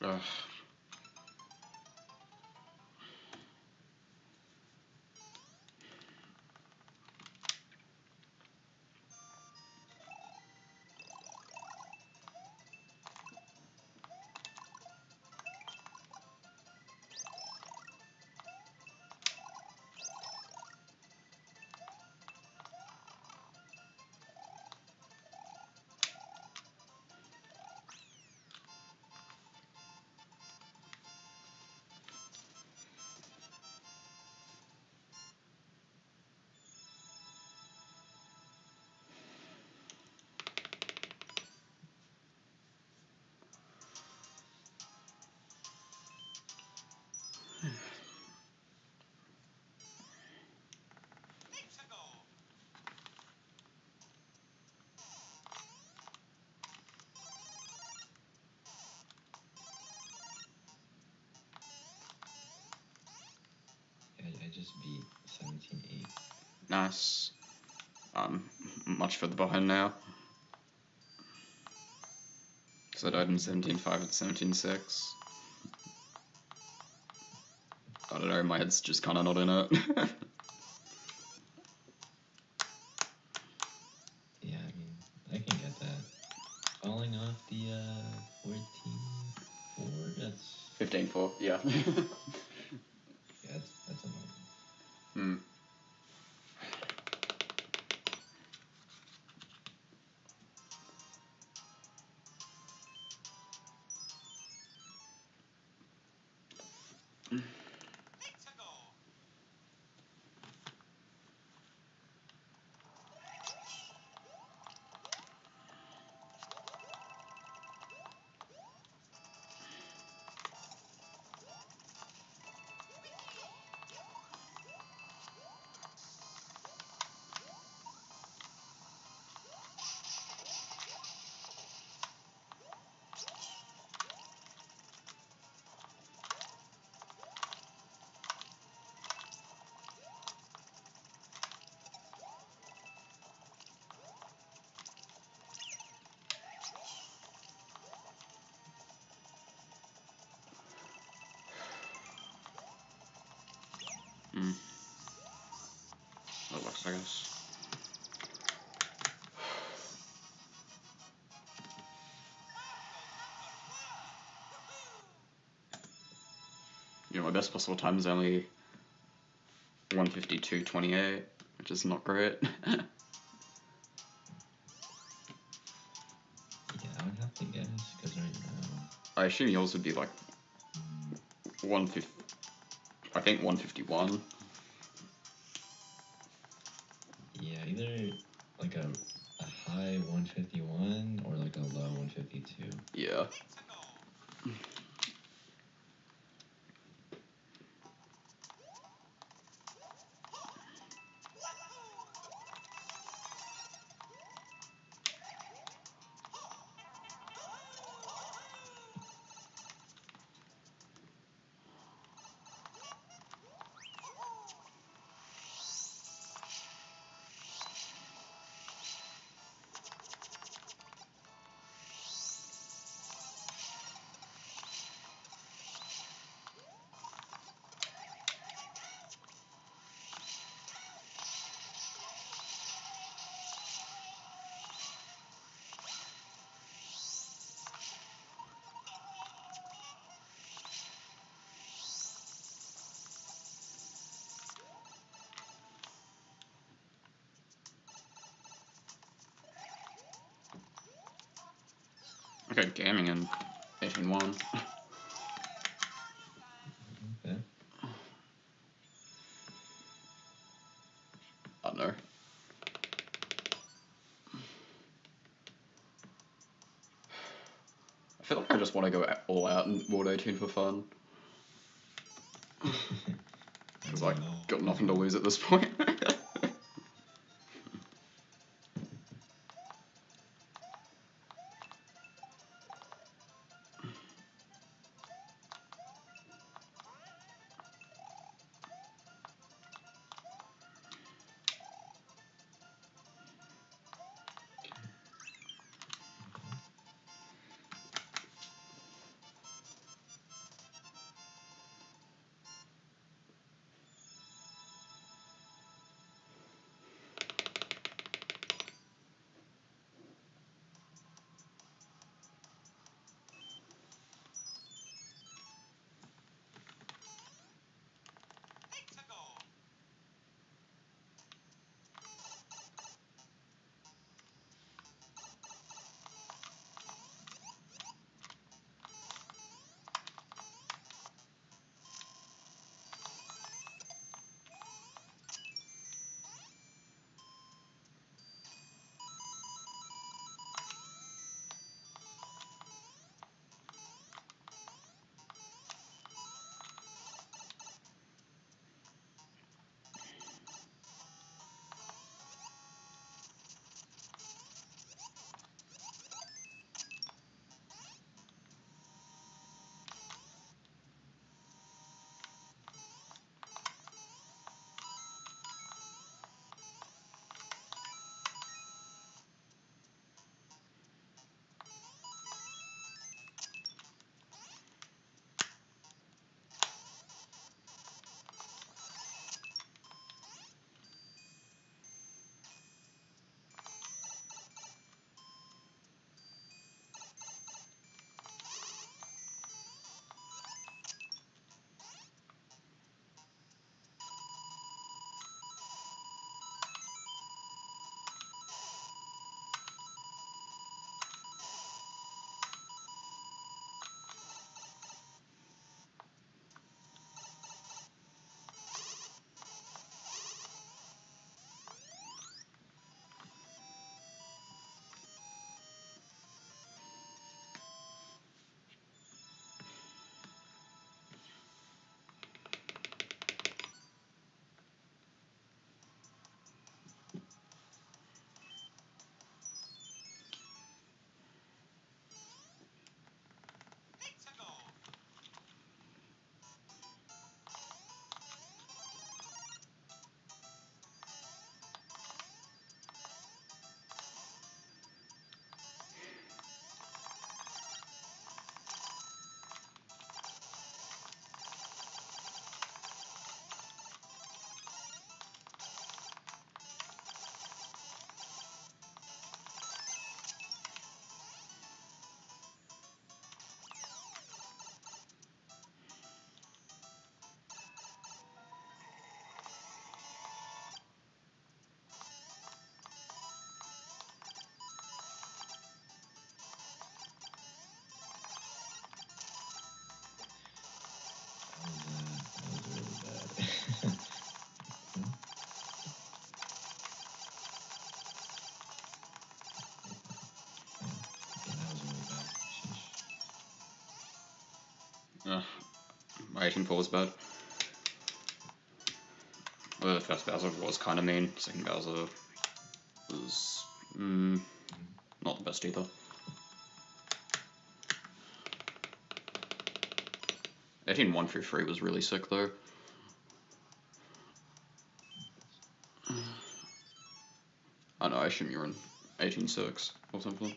Ugh. I just beat 17-8. Nice. Much further behind now. Because I died in 17.5 at 17.6. I don't know, my head's just kind of not in it. Yeah, I mean, I can get that. Falling off the 14-4, that's... 15.4, yeah. Yeah, that's a moment. Hmm. Hmm. That works, I guess. You know, my best possible time is only 1:52.28, which is not great. Yeah, I would have to guess, because right now... I assume yours would be like 150. I think 151. Yeah, either like a high 151 or like a low 152. Yeah. Okay, gaming in 18.1. Okay. I don't know. I feel like I just want to go all out in World 18 for fun. Because I got nothing to lose at this point. My 18-4 was bad. Well, the first Bowser was kind of mean. Second Bowser was not the best either. 18-1 through 3 was really sick though. I know, I assume you're in 18-6 or something.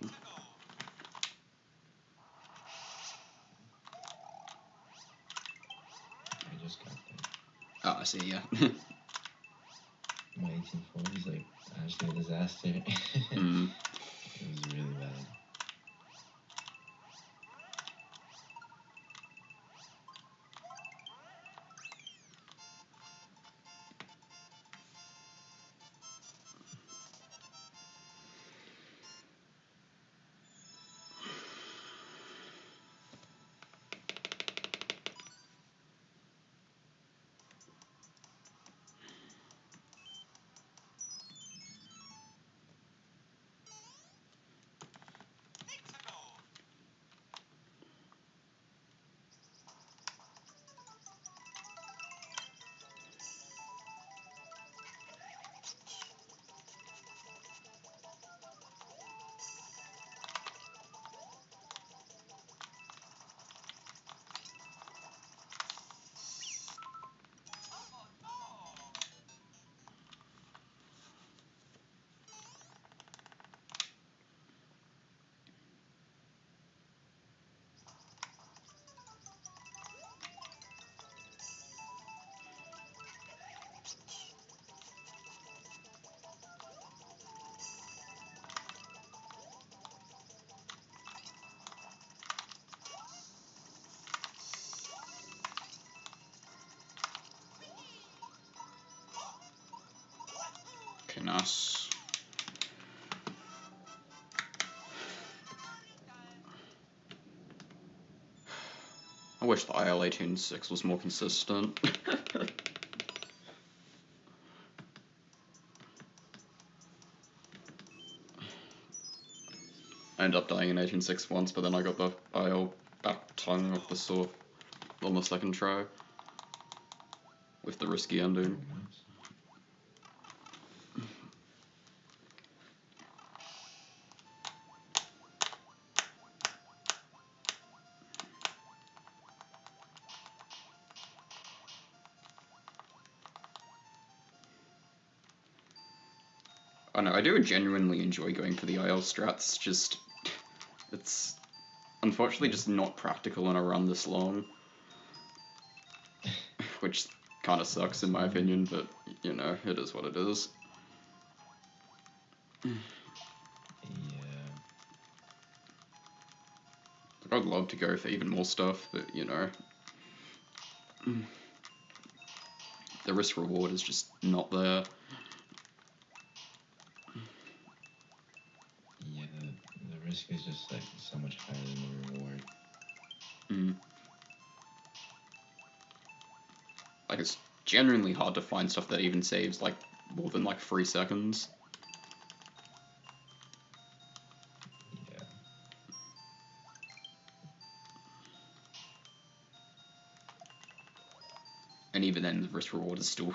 I just got that. Oh, I see, yeah. My 18-4 is like actually a disaster. It was really bad. Okay, nice. I wish the IL 18-6 was more consistent. I ended up dying in 18-6 once, but then I got the IL back tongue of the sword on the second try with the risky ending. I know, I do genuinely enjoy going for the IL strats, just it's unfortunately just not practical in a run this long. Which kind of sucks in my opinion, but you know, it is what it is. Yeah. I'd love to go for even more stuff, but you know, the risk reward is just not there. Yeah, the risk is just like so much higher than the reward. Like, it's genuinely hard to find stuff that even saves like more than like 3 seconds. Yeah. And even then, the risk reward is still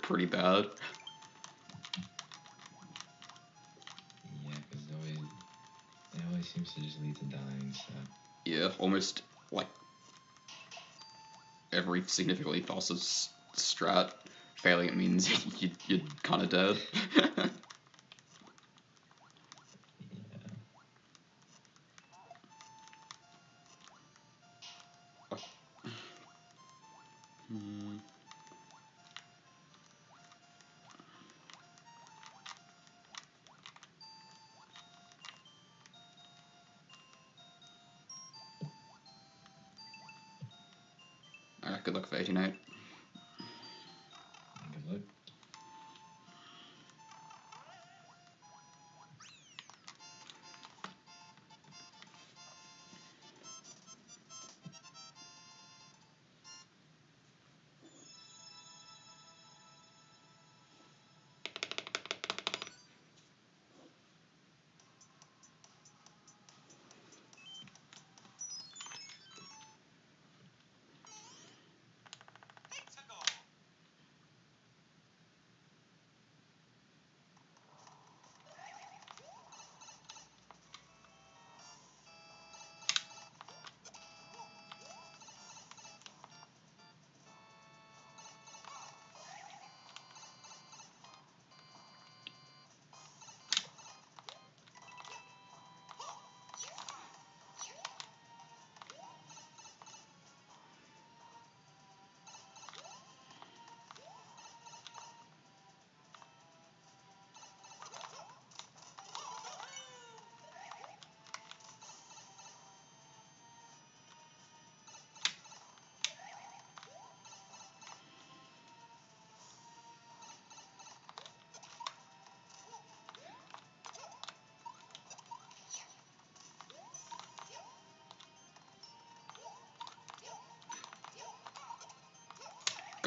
pretty bad. Yeah, because it always seems to just lead to dying, so. Yeah, almost like every significantly faster strat, failing it means you're kind of dead. Alright, good luck for 18-8. Good luck.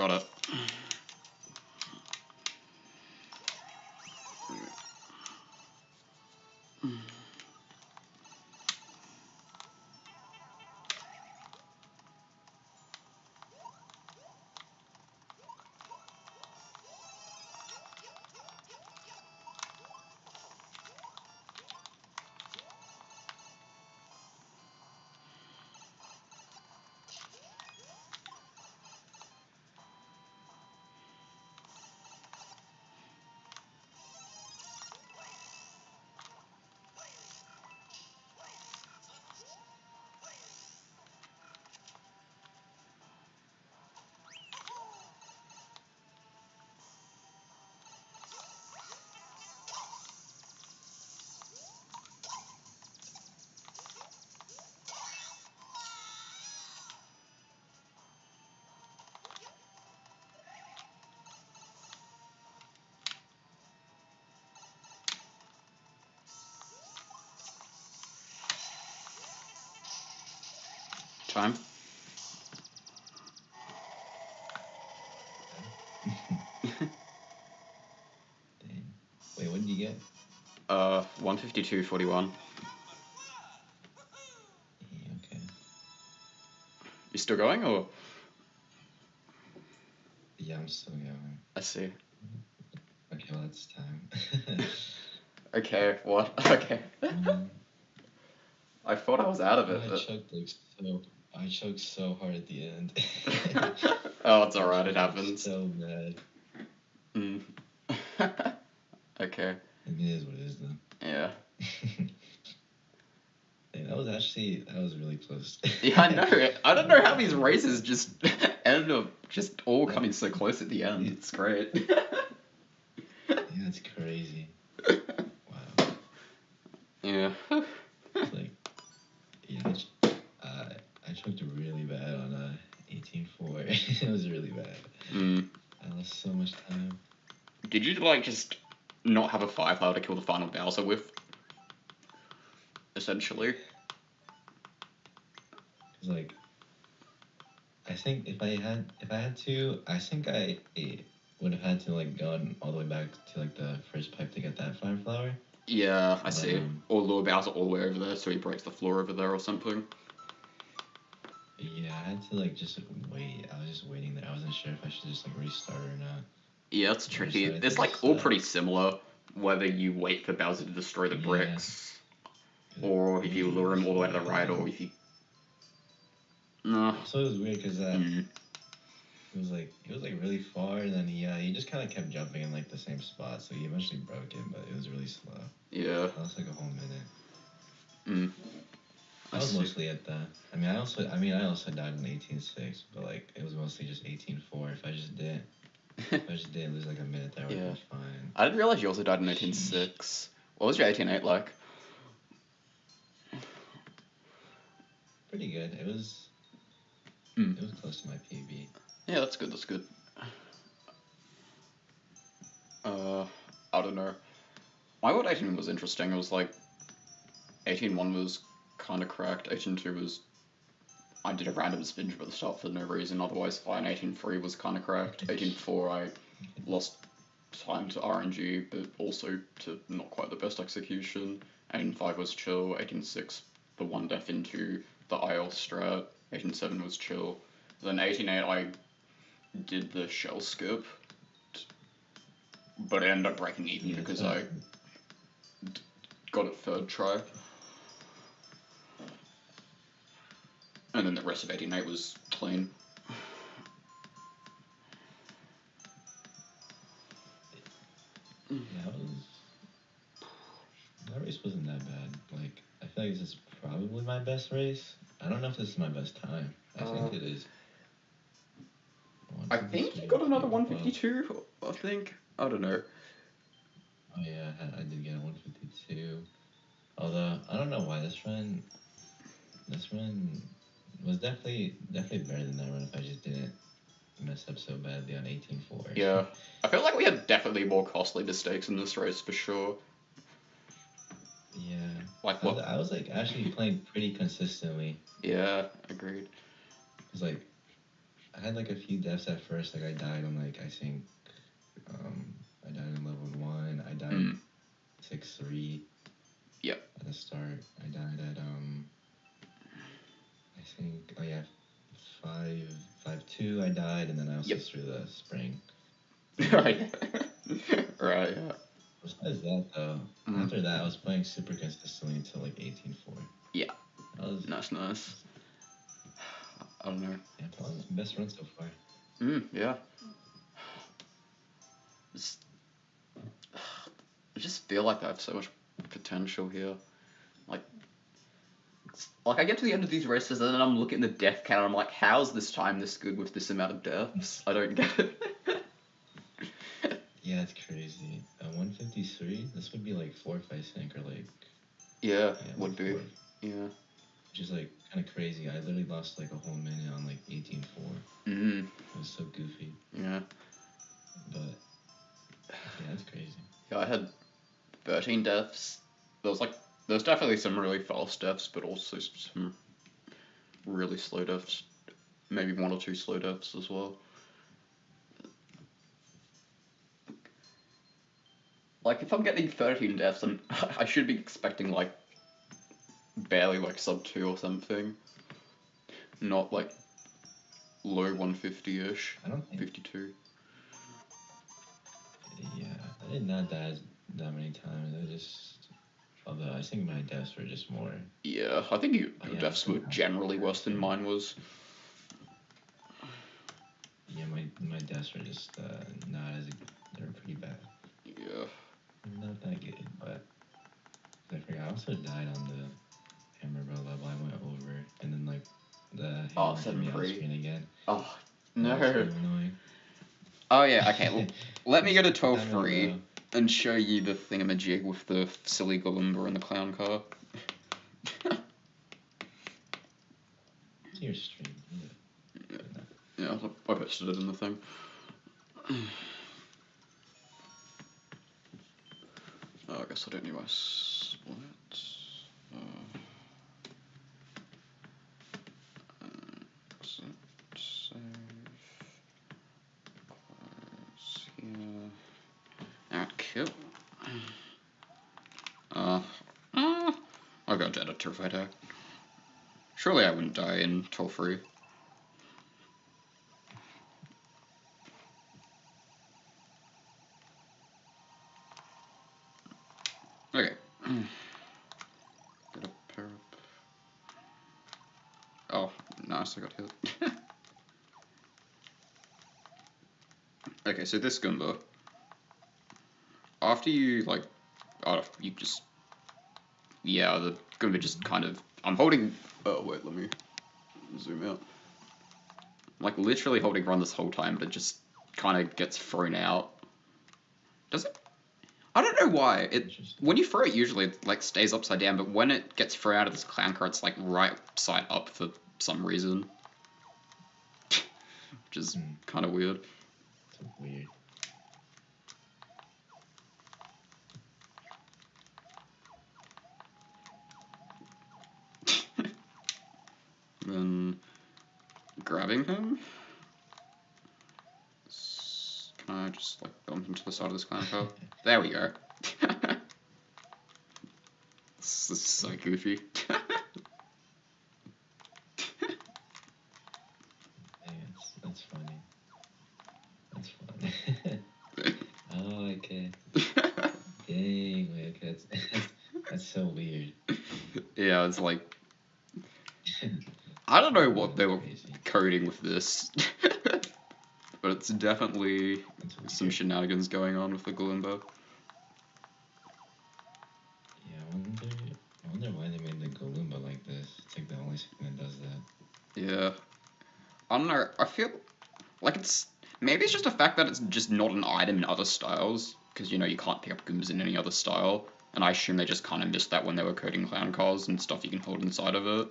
Got it. Time. Dang. Wait, what did you get? 152.41. Yeah, okay. You still going, or? Yeah, I'm still going. I see. Okay, well, it's time. Okay, what? Okay. I thought I was out of it. I choked so hard at the end. Oh, it's alright, it happens. So bad. Okay. It is what it is, though. Yeah. Hey, that was really close. Yeah, I know. I don't know how these races just ended up just all coming so close at the end. It's great. Yeah, it's crazy. Wow. Yeah. It's like, yeah, I choked really bad on 18-4. It was really bad. I lost so much time. Did you just not have a firepower to kill the final Bowser with? Essentially. Cause like, I think if I had to, I think I would have had to gone all the way back to the first pipe to get that fire flower. Yeah, I see. Or lure Bowser all the way over there so he breaks the floor over there or something. Yeah, I had to just wait. I was just waiting there. I wasn't sure if I should just restart or not. Yeah, it's tricky. It's all pretty similar. Whether you wait for Bowser to destroy the bricks, or if you lure him all the way to the right, or if you. No. So it was weird because it was really far, and then he just kind of kept jumping in the same spot, so he eventually broke it, but it was really slow. Yeah. That was a whole minute. I was mostly at the. I also died in 18-6, but it was mostly just 18-4. If I just didn't lose a minute, that would have been fine. I didn't realize you also died in 18-6. What was your 18-8 like? Pretty good. It was close to my PB. Yeah, that's good. That's good. I don't know. My World 18 was interesting. It was 18-1 was kind of cracked. 18-2 was. I did a random spin jump at the start for no reason. Otherwise, fine. 18-3 was kind of cracked. 18-4, I lost time to RNG, but also to not quite the best execution. 18-5 was chill. 18-6, the one death into the IL strat. 18-7 was chill. Then 18-8, I did the shell skip, but it ended up breaking even because I got it third try. And then the rest of 18-8 was clean. Yeah, that race wasn't that bad. I feel like this is probably my best race. I don't know if this is my best time. I think it is. I think you got another 152, I think. I don't know. Oh yeah, I did get a 152. Although, I don't know why this run was definitely better than that run if I just didn't mess up so badly on 18-4. Yeah. I feel like we had definitely more costly mistakes in this race for sure. Yeah. Like what? I was actually playing pretty consistently. Yeah, agreed. It's I had like a few deaths at first. Like I died on like I think I died in level 1. I died 6-3. Yep. At the start, I died at I think oh yeah 5-2. I died, and then I also threw the spring. Right. Right. Yeah. Besides that though, after that I was playing super consistently until like 18-4. Yeah. That was nice. I don't know. Yeah, probably the best run so far. Yeah. I just feel like I have so much potential here. Like I get to the end of these races and then I'm looking at the death count and I'm like, how's this time this good with this amount of deaths? I don't get it. Yeah, it's crazy. 153. This would be like 4th, I think, or like. Yeah, would be. 4th. Yeah. Which is like kind of crazy. I literally lost like a whole minute on like 18-4. It was so goofy. Yeah. But yeah, that's crazy. Yeah, I had 13 deaths. There's definitely some really fast deaths, but also some really slow deaths. Maybe 1 or 2 slow deaths as well. Like, if I'm getting 13 deaths, I should be expecting, like, barely, like, sub 2 or something. Not, like, low 150-ish. I don't think... 52. Yeah, I did not die that many times. I just... Although, I think my deaths were just more... Yeah, I think your deaths were generally worse than mine was. Yeah, my deaths were just not as... They were pretty bad. Yeah. Not that good, but... I forgot, I also died on the Hammer Bro level. I went over, and then, like, the hammer hit me off screen again. Oh, no. That was so annoying. Oh, yeah, okay. Let me go to 12-3 and show you the thingamajig with the silly Galumba and the clown car. Your stream. Yeah, I posted it in the thing. Oh, I guess I don't need my split. Save. Close here. Alright, cool. I'll go to editor if I die. Surely I wouldn't die in 12-3. Okay. Get a pair up. Oh, nice, I got hit. Okay, so this Goomba, after you, like, you just, yeah, the Goomba just kind of, I'm holding, oh, wait, let me zoom out. Like, literally holding run this whole time, but it just kind of gets thrown out. Does it? I don't know why. When you throw it, usually it, like, stays upside down, but when it gets thrown out of this clown car, it's, like, right side up for some reason. Which is kind of weird. It's weird. Then grabbing him. Can I just like bump him to the side of this clown car? There we go. This is so goofy. That's funny. That's funny. Oh, okay. Dang, man, that's so weird. Yeah, it's like I don't know what they were coding with this, but it's definitely some shenanigans going on with the Galumba. Yeah, I wonder why they made the Galumba like this. It's like the only thing that does that. Yeah. I don't know, I feel like maybe it's just a fact that it's just not an item in other styles, because, you know, you can't pick up Goombas in any other style, and I assume they just kind of missed that when they were coding clown cars and stuff you can hold inside of it.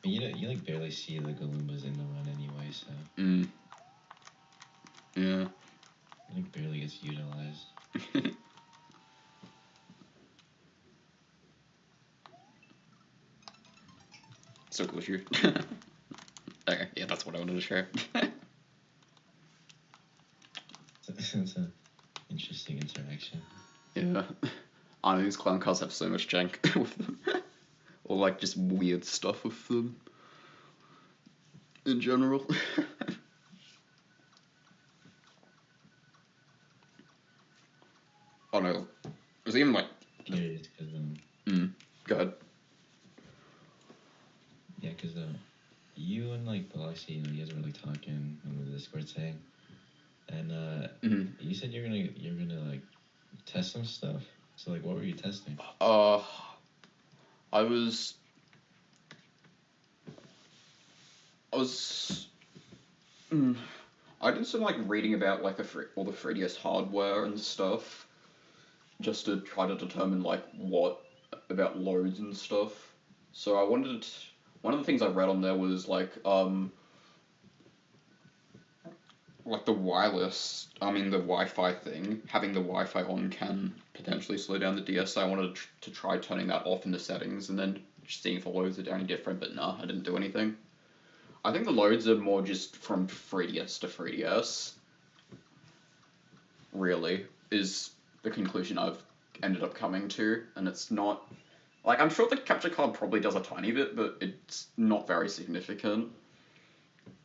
You like barely see the Galoombas in the run anyway, so. Yeah. It like barely gets utilized. So glitchy. Okay, yeah, that's what I wanted to share. It's an interesting interaction. Yeah. I know these clown cars have so much jank with them. Or like just weird stuff with them. In general. Oh no. There's even like... Curious, because, Go ahead. Yeah, because, you and, like, Biloxi, you know, you guys were, like, talking on the Discord saying, and, you said you're gonna, like, test some stuff. So, like, what were you testing? I was I did some like reading about like all the 3DS hardware and stuff, just to try to determine like what about loads and stuff. So one of the things I read on there was like the the Wi-Fi thing. Having the Wi-Fi on can potentially slow down the DS. I wanted to try turning that off in the settings and then seeing if the loads are any different, but nah, I didn't do anything. I think the loads are more just from 3DS to 3DS. Really, is the conclusion I've ended up coming to, and it's not... Like, I'm sure the capture card probably does a tiny bit, but it's not very significant,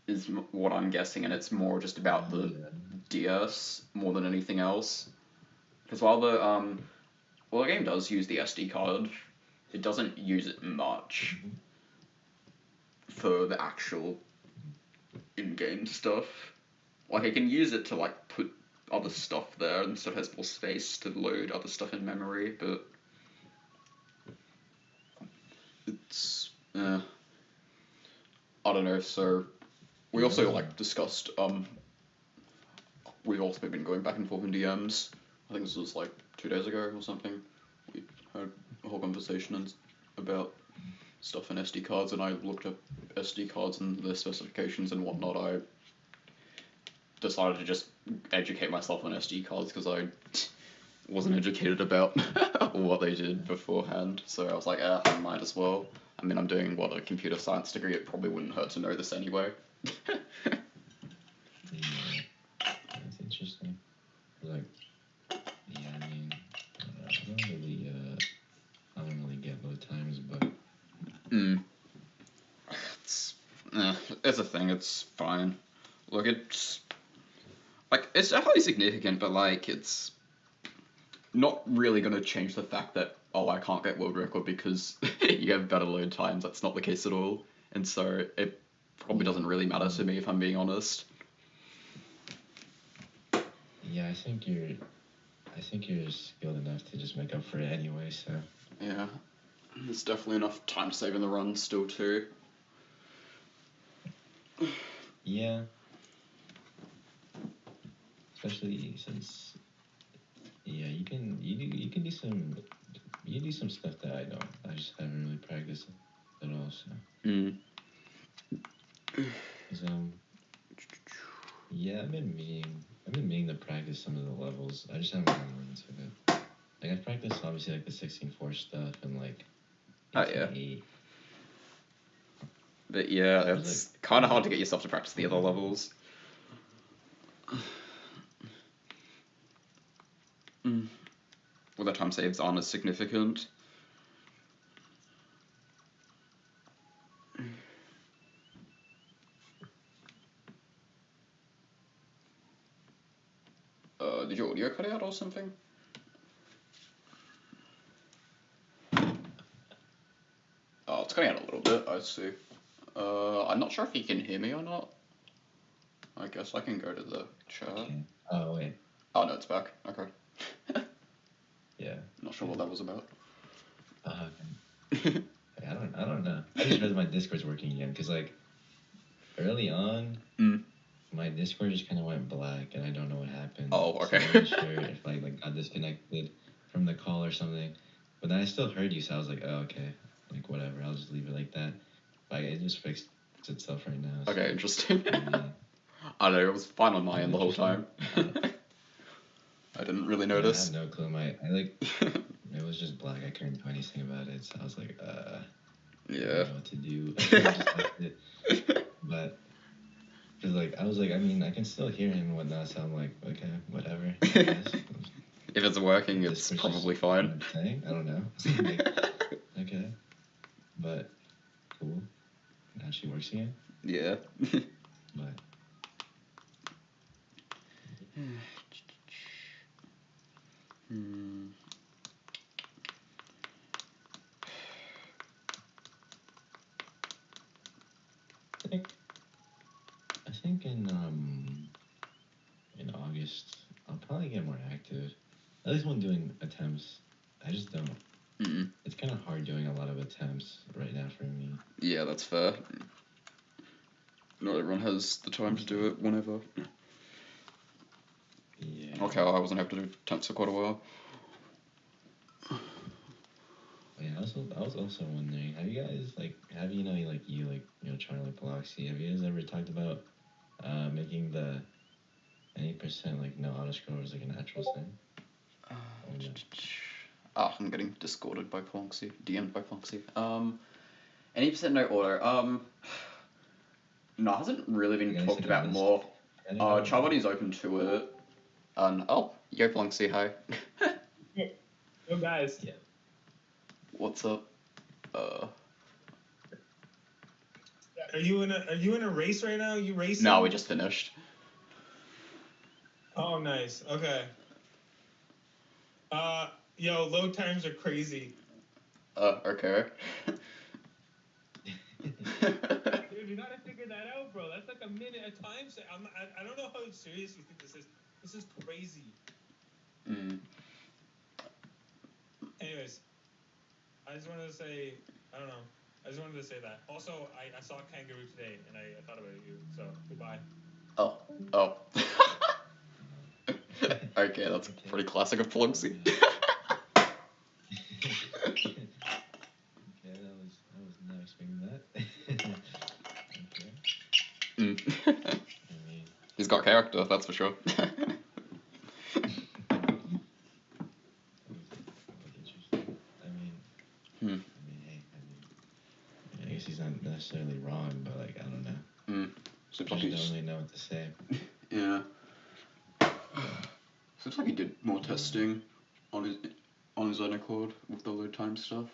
is what I'm guessing, and it's more just about the DS more than anything else. Because while the game does use the SD card, it doesn't use it much for the actual in-game stuff. Like, it can use it to, like, put other stuff there, and so it has more space to load other stuff in memory, but it's... I don't know, so... We also, like, discussed, we've also been going back and forth in DMs. I think this was, like, 2 days ago or something. We had a whole conversation about stuff in SD cards, and I looked up SD cards and their specifications and whatnot. I decided to just educate myself on SD cards because I wasn't educated about what they did beforehand. So I was like, I might as well. I mean, I'm doing, a computer science degree. It probably wouldn't hurt to know this anyway. Yeah, that's interesting. Like, yeah, I mean, I don't really get load times, but... It's a thing, it's fine. Look, it's definitely significant, but, like, it's not really going to change the fact that, I can't get world record because you have better load times. That's not the case at all. And so it probably doesn't really matter to me, if I'm being honest. Yeah, I think you're skilled enough to just make up for it anyway, so... Yeah. There's definitely enough time to save in the run still, too. Yeah. Especially since... Yeah, you can do some stuff that I don't. I just haven't really practiced at all, so... Yeah, I've been meaning to practice some of the levels. I just haven't gotten into it. Like, I've practiced, obviously, like, the 16-4 stuff and, like... 18-8. But yeah, it's kind of hard to get yourself to practice the other levels. Well, the time saves aren't as significant. Did your audio cut out or something? Oh, it's cutting out a little bit, I see. I'm not sure if you can hear me or not. I guess I can go to the chat. Okay. Oh, wait. Oh, no, it's back. Okay. Yeah. Not sure what that was about. Okay. I don't know. I just realized my Discord's working again, because, like, early on, my Discord just kind of went black, and I don't know what happened. Oh, okay. So I'm not sure if I, like, got disconnected from the call or something. But then I still heard you, so I was like, oh, okay. Like, whatever, I'll just leave it like that. Like, it just fixed itself right now. Okay, so, interesting. yeah. I don't know, it was fine on my end the whole time. I didn't really notice. I had no clue. It was just black. I couldn't do anything about it, so I was like, I don't know what to do. I just left it. But cause like I was like, I mean, I can still hear him and whatnot, so I'm like, okay, whatever. I guess. If it's working, it's probably fine. Saying? I don't know. Like, okay, but cool. Now she works again. Yeah. But. I think in August I'll probably get more active. At least when doing attempts. I just don't. It's kind of hard doing a lot of attempts right now for me. Yeah, that's fair. Not everyone has the time to do it whenever. Yeah. Okay, well, I wasn't able to do attempts for quite a while. Yeah, I was also wondering, have you guys Charlie Pelosi, have you guys ever talked about making the any percent like no auto scrollers like an actual thing? I'm getting discorded by Plonksy. DM'd by Plonksy. Any percent no auto. No, it hasn't really been talked about more. Charbody's open to it. And yo Plonksy, hi. Yo guys. Yeah. What's up? Are you in a race right now? You racing? No, we just finished. Oh, nice. Okay. Yo, load times are crazy. Okay. Dude, you gotta figure that out, bro. That's like a minute at times. I don't know how serious you think this is. This is crazy. Anyways, I just wanted to say, I don't know. I just wanted to say that. Also, I saw a kangaroo today, and I thought about you, so goodbye. Oh. Okay, that's pretty classic of Plonksy. Okay, I was not expecting that. Okay. He's got character, that's for sure. I guess he's not necessarily wrong, but like I don't know. Seems I like don't really know what to say. Yeah. Seems like he did more testing on his own accord with the load time stuff.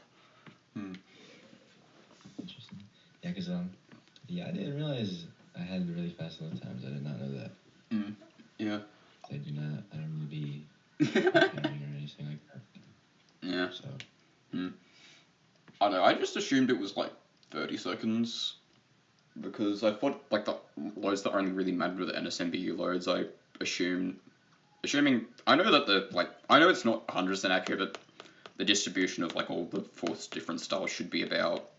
Interesting. Yeah, cause I didn't realize I had really fast load times. I did not know that. Yeah. I don't really be caring or anything like that. Yeah. So. I don't know. I just assumed it was like 30 seconds because I thought like the loads that only really mattered with the NSMBU loads. I assuming I know that I know it's not 100% accurate, but the distribution of like all the 4 different styles should be about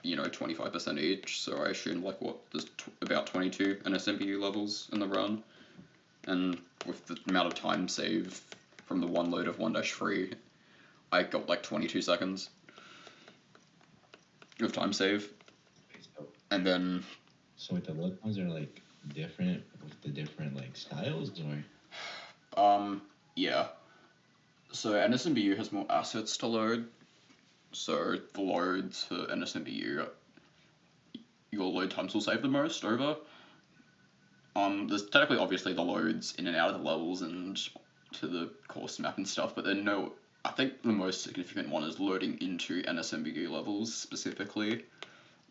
25% each. So I assumed like there's about 22 NSMBU levels in the run, and with the amount of time saved from the one load of 1-3, I got like 22 seconds of time save. And then. So the load times are like different with the different like styles, or? Yeah. So NSMBU has more assets to load. So the loads for NSMBU, your load times will save the most over. There's technically obviously the loads in and out of the levels and to the course map and stuff, but I think the most significant one is loading into NSMBU levels specifically.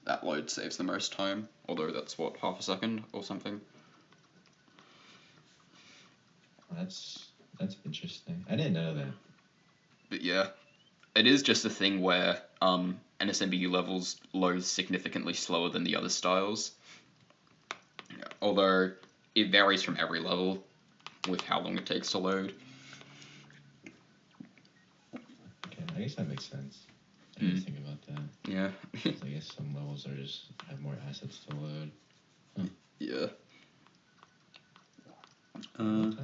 That load saves the most time, although that's half a second or something. That's interesting. I didn't know that. But yeah, it is just a thing where NSMBU levels load significantly slower than the other styles. Although it varies from every level with how long it takes to load. Okay, I guess that makes sense. I didn't think about that. Yeah. I guess some levels have more assets to load. Huh. Yeah. Load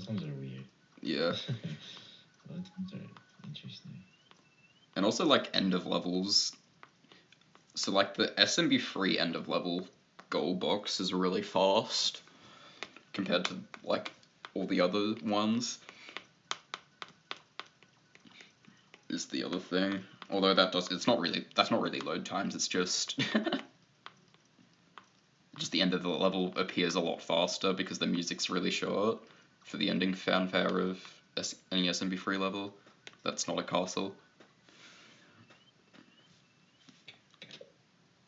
times are weird. Yeah. Load times are interesting. And also like end of levels. So like the SMB3 end of level goal box is really fast compared to like all the other ones. Is the other thing. Although that's not really load times, it's just just the end of the level appears a lot faster because the music's really short for the ending fanfare of any SMB3 level. That's not a castle.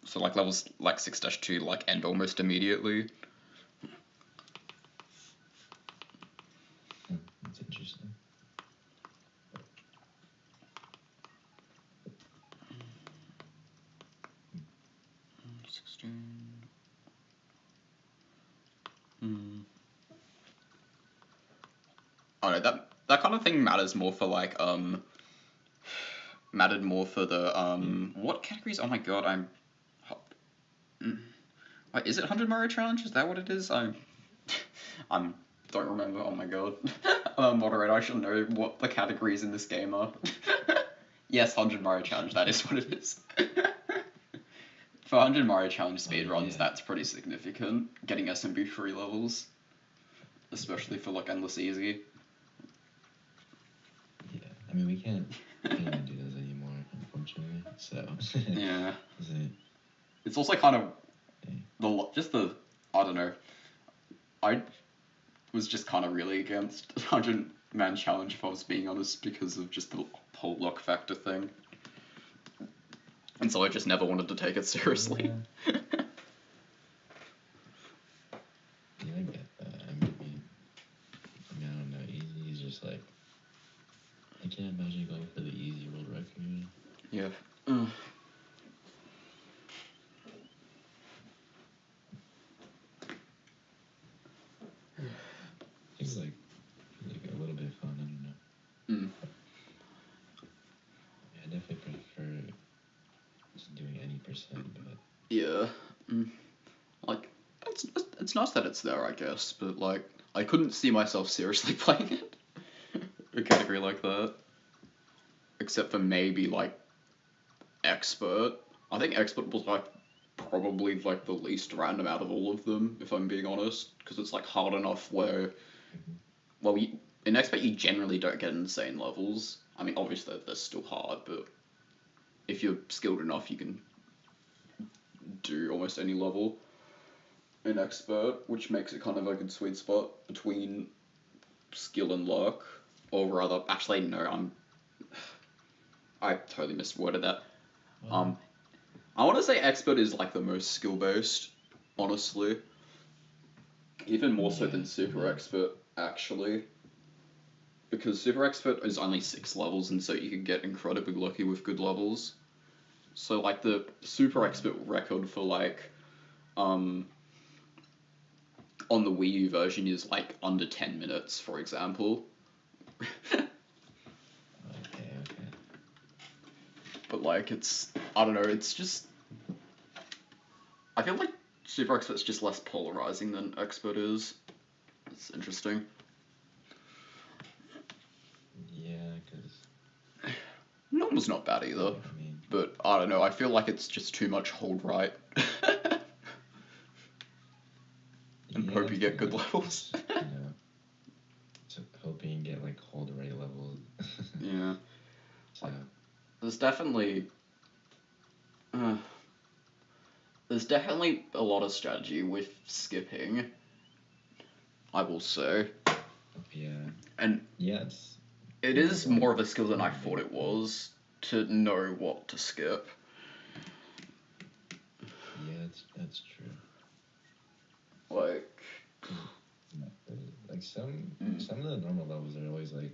So like levels like 6-2 like end almost immediately. That's interesting. Oh no, that kind of thing matters more for like mattered more for the what categories? Oh my god, wait, is it 100 Mario Challenge? Is that what it is? I'm don't remember. Oh my god. Moderator, I should know what the categories in this game are. Yes, 100 Mario Challenge. That is what it is. For 100 Mario Challenge speedruns, that's pretty significant. Getting SMB3 levels, especially for like endless easy. Yeah, I mean we can't even do those anymore, unfortunately. So yeah, it's also kind of I don't know. I was just kind of really against 100-man challenge if I was being honest because of just the whole luck factor thing. And so I just never wanted to take it seriously. Yeah, I get that. I mean, I don't know. Easy is just like I can't imagine going for the easy world record. Yeah. Seems like a little bit fun. I don't know. Yeah, I definitely prefer just doing any percent, but yeah. Like it's nice that it's there, I guess, but like I couldn't see myself seriously playing it. A category like that. Except for maybe like expert. I think expert was like probably like the least random out of all of them, if I'm being honest, because it's like hard enough where, well, in expert you generally don't get insane levels. I mean, obviously they're still hard, but if you're skilled enough, you can do almost any level in expert, which makes it kind of a good sweet spot between skill and luck, or rather, actually no, I totally misworded that. I want to say expert is like the most skill based, honestly. Even more so than super expert, actually. Because super expert is only 6 levels, and so you can get incredibly lucky with good levels. So like the super expert record for like, on the Wii U version is like under 10 minutes, for example. okay. But like I don't know, it's just, I feel like super expert's just less polarizing than expert is. It's interesting. Yeah, because Normal's not bad either. But I don't know, I feel like it's just too much hold right. And hope you get good levels. So hoping you get like hold right levels. Yeah. So there's definitely a lot of strategy with skipping, I will say. Yeah. And yeah, it is more of a skill than I thought it was to know what to skip. Yeah, that's true. Like some of the normal levels are always like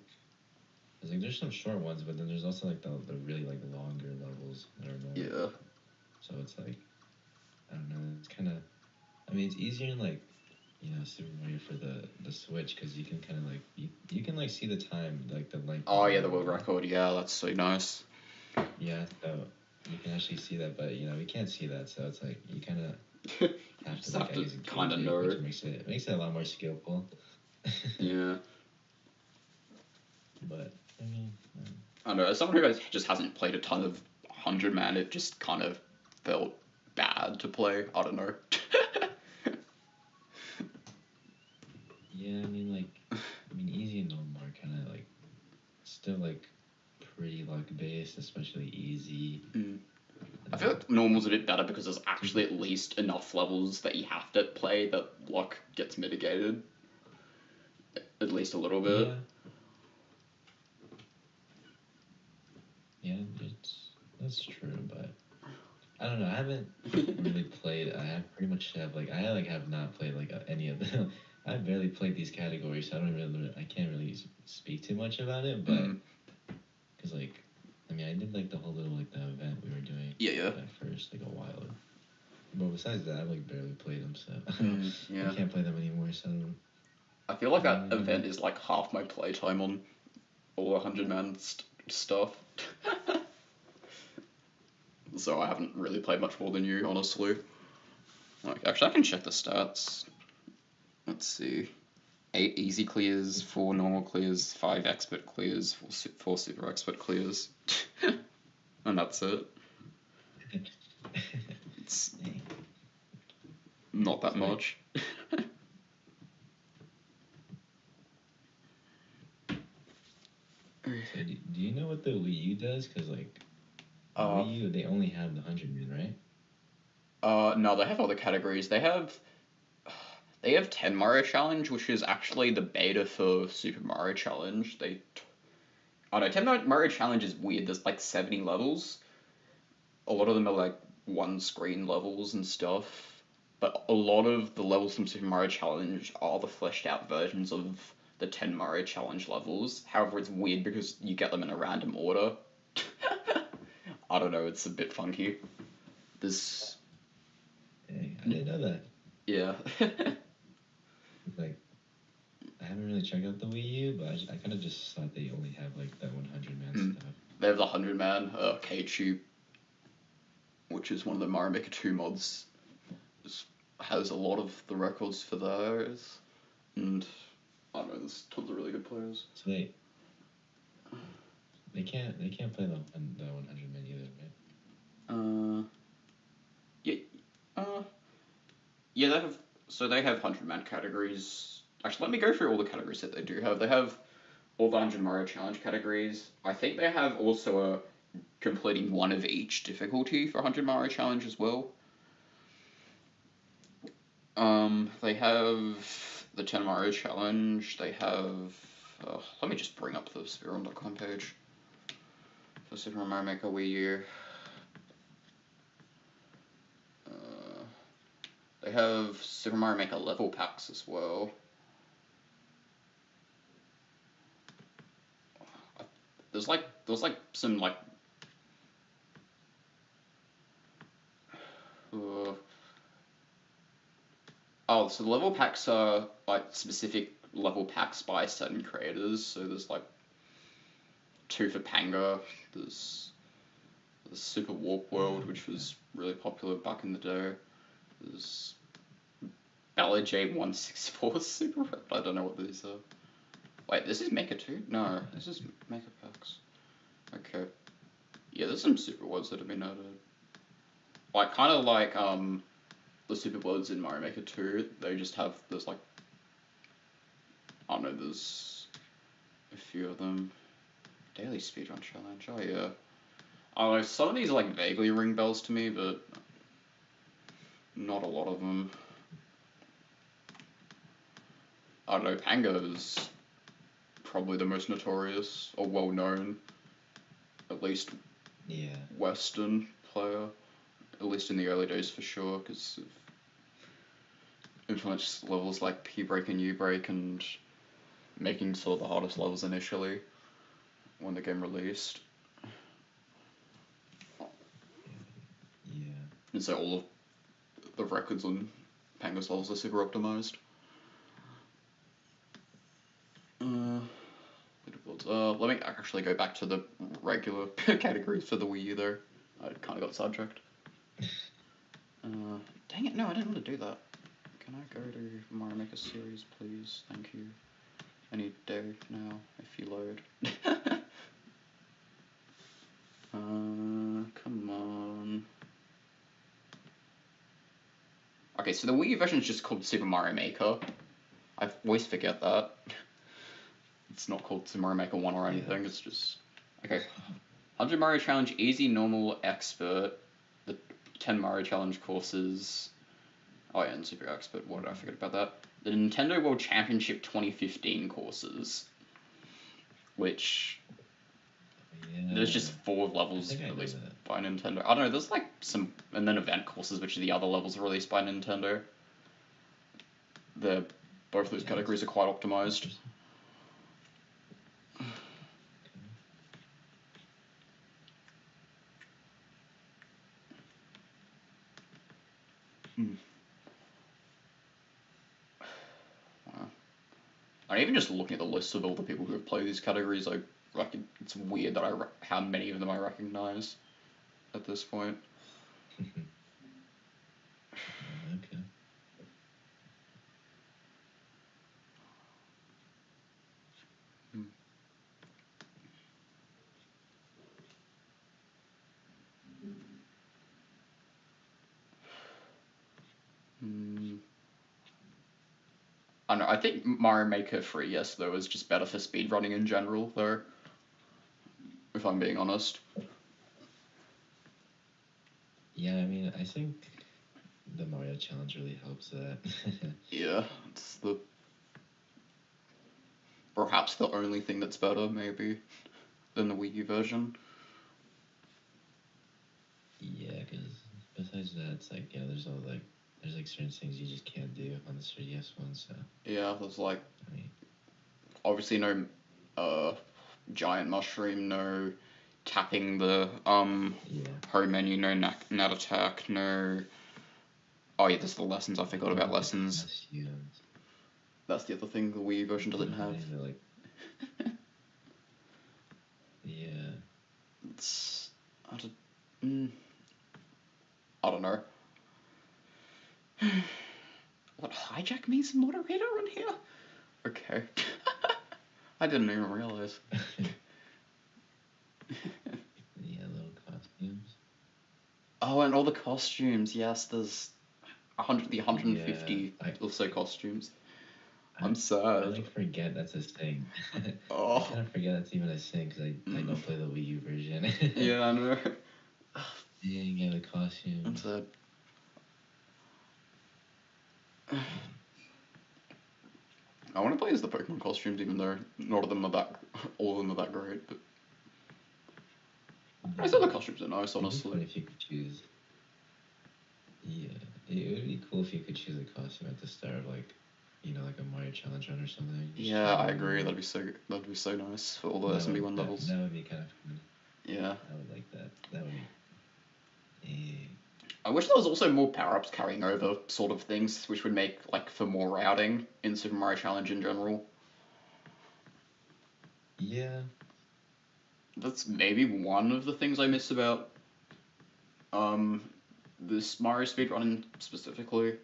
there's some short ones, but then there's also like the really like longer levels that are more. Yeah. So it's like I don't know. It's kind of I mean it's easier in like Super Mario for the Switch because you can kind of like you can like see the time like the length. Oh yeah, the world record. Yeah, that's so nice. Yeah, so you can actually see that, but we can't see that, so it's like you kind of have to like kind of know. Which makes it a lot more skillful. Yeah. But I mean, I don't know. As someone who just hasn't played a ton of 100-man, it just kind of felt bad to play. I don't know. yeah, I mean easy and normal are kind of like still like pretty luck-based, especially easy. I feel like normal's a bit better because there's actually at least enough levels that you have to play that luck gets mitigated. At least a little bit. Yeah, that's true, but I don't know. I haven't really played. I have not played like any of them. I've barely played these categories, so I can't really speak too much about it. But because I did like the whole little like the event we were doing. Yeah. At first, like a while ago. But besides that, I've like barely played them, so yeah. I can't play them anymore. So I feel like that event is like half my playtime on all 100-man stuff. So I haven't really played much more than you, honestly. Like, actually, I can check the stats. Let's see. 8 easy clears, 4 normal clears, 5 expert clears, 4 super expert clears. And that's it. It's not that much. So do you know what the Wii U does? Because like Wii U, they only have the 100-man, right? No, they have other categories. They have 10 Mario Challenge, which is actually the beta for Super Mario Challenge. 10 Mario Challenge is weird. There's like 70 levels. A lot of them are like one screen levels and stuff. But a lot of the levels from Super Mario Challenge are the fleshed out versions of the 10 Mario Challenge levels. However, it's weird because you get them in a random order. I don't know, it's a bit funky. Hey, I didn't know that. Yeah. Like, I haven't really checked out the Wii U, but I kind of just thought they only have like that 100-man stuff. They have the 100-man K-Tube, which is one of the Mario Maker 2 mods. Has a lot of the records for those, and I don't know, there's tons of really good players. So they can't play the 100-man either, right? Yeah, they have 100-man categories. Actually, let me go through all the categories that they do have. They have all the 100 Mario Challenge categories. I think they have also a completing one of each difficulty for 100 Mario Challenge as well. They have the 10 Mario Challenge. They have. Let me just bring up the speedrun.com page for Super Mario Maker Wii U. They have Super Mario Maker level packs as well. There's some like. So the level packs are like specific level packs by certain creators. So there's like 2 for Panga. There's the Super Warp World, which was really popular back in the day. There's Ballad J164 Super Rep. I don't know what these are. Wait, this is Maker 2? No, this is Maker Packs. Okay. Yeah, there's some Super Worlds that have been added. Like, kind of like, the Super Worlds in Mario Maker 2, they just have, there's like, I don't know, there's a few of them. Daily Speedrun Challenge, oh yeah. I don't know, some of these are like vaguely ring bells to me, but not a lot of them. I don't know, Panga is probably the most notorious, or well-known, at least Western player. At least in the early days for sure, because of influence levels like P-Break and U-Break and making sort of the hardest levels initially when the game released. Yeah. And so all of the records on Panga's levels are super optimized. Let me actually go back to the regular categories for the Wii U though. I kind of got sidetracked. Dang it, no, I didn't want to do that. Can I go to Mario Maker series, please? Thank you. Any day now, if you load. Come on. Okay, so the Wii U version is just called Super Mario Maker. I always forget that. It's not called Super Mario Maker 1 or anything, it's just Okay. 100 Mario Challenge, easy, normal, expert. The 10 Mario Challenge courses. Oh yeah, and super expert. What did I forget about that? The Nintendo World Championship 2015 courses, which there's just 4 levels released by Nintendo. I don't know. There's like some, and then event courses, which are the other levels released by Nintendo. Both those categories are quite optimized. Wow. And even just looking at the list of all the people who have played these categories, it's weird that how many of them I recognize at this point. Okay. I don't know. I think Mario Maker 3DS though is just better for speedrunning in general, though. If I'm being honest. Yeah, I mean, I think the Mario Challenge really helps that. Yeah, it's perhaps the only thing that's better, maybe, than the Wii U version. Yeah, because besides that, it's like, yeah, there's certain things you just can't do on the 3DS one, so. Yeah, there's like, obviously no giant mushroom, no tapping the home menu, no nat attack, no. Oh yeah, there's the lessons. I forgot about lessons. That's the other thing the Wii U version doesn't have. Yeah. It's I don't know. What, hijack means moderator on here? Okay. I didn't even realize. Yeah, little costumes. Oh, and all the costumes. Yes, there's 150 or so costumes. I'm sad. I forget that's a thing. Oh. I kind of forget that's even a thing because I don't play the Wii U version. Yeah, I know. Yeah, the costumes. I'm sad. I want to play as the Pokemon costumes, even though all of them are that great. But I thought the costumes are nice, honestly. If you could choose. Yeah, it would be cool if you could choose a costume at the start of like a Mario Challenge run or something. Yeah, I agree. That'd be so nice for all the SMB1 levels. That would be kind of fun. Yeah. I would like that. That would be. I wish there was also more power-ups carrying over sort of things, which would make for more routing in Super Mario Challenge in general. Yeah. That's maybe one of the things I miss about this Mario speedrunning specifically,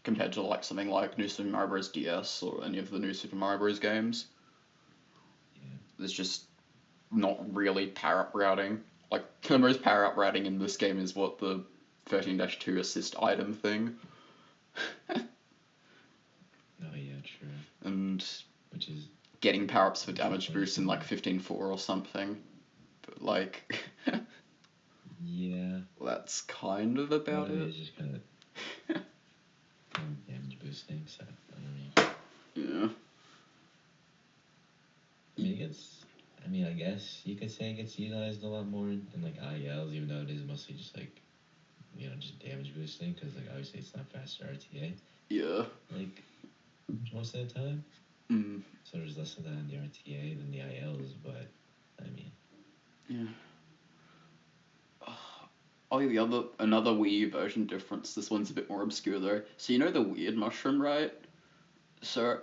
compared to something like New Super Mario Bros. DS or any of the new Super Mario Bros. Games. Yeah. There's just not really power-up routing. The most power-up routing in this game is what the 13-2 assist item thing. Oh yeah, true. And which is getting power-ups for damage boosts in 15-4 or something. But yeah. That's kind of about it. It's just kind of damage boosting, so yeah. I guess you could say it gets utilized a lot more in IELs, even though it is mostly just just damage boosting, because obviously it's not faster RTA. Yeah. Most of the time. Mm. So there's less of that in the RTA than the IELs, but yeah. Oh, another Wii U version difference. This one's a bit more obscure though. So you know the weird mushroom, right? So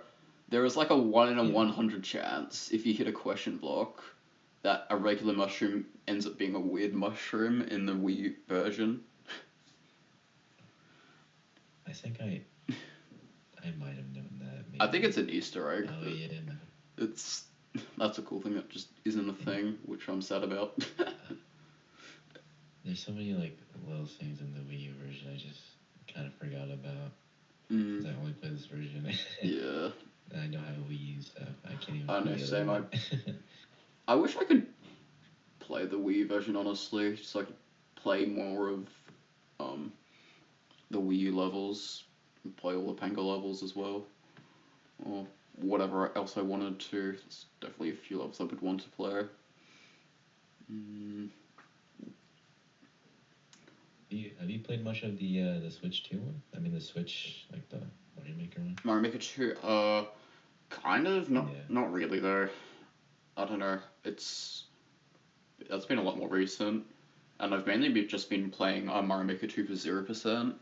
there is a 1 in 100 chance if you hit a question block that a regular mushroom ends up being a weird mushroom in the Wii U version. I think I might have known that. Maybe. I think it's an Easter egg. Oh yeah. That's a cool thing that just isn't a thing, which I'm sad about. There's so many little things in the Wii U version I just kind of forgot about. Because I only play this version. Yeah. And I don't have a Wii U, so I can't even. I know, same. I wish I could play the Wii version, honestly, so I could play more of the Wii U levels, and play all the Panga levels as well, or whatever else I wanted to. There's definitely a few levels I would want to play. Have you played much of the Switch 2 one? I mean the Switch, like the Mario Maker one? Mario Maker 2, kind of, not really though. I don't know, that's been a lot more recent, and I've mainly just been playing Mario Maker 2 for 0%,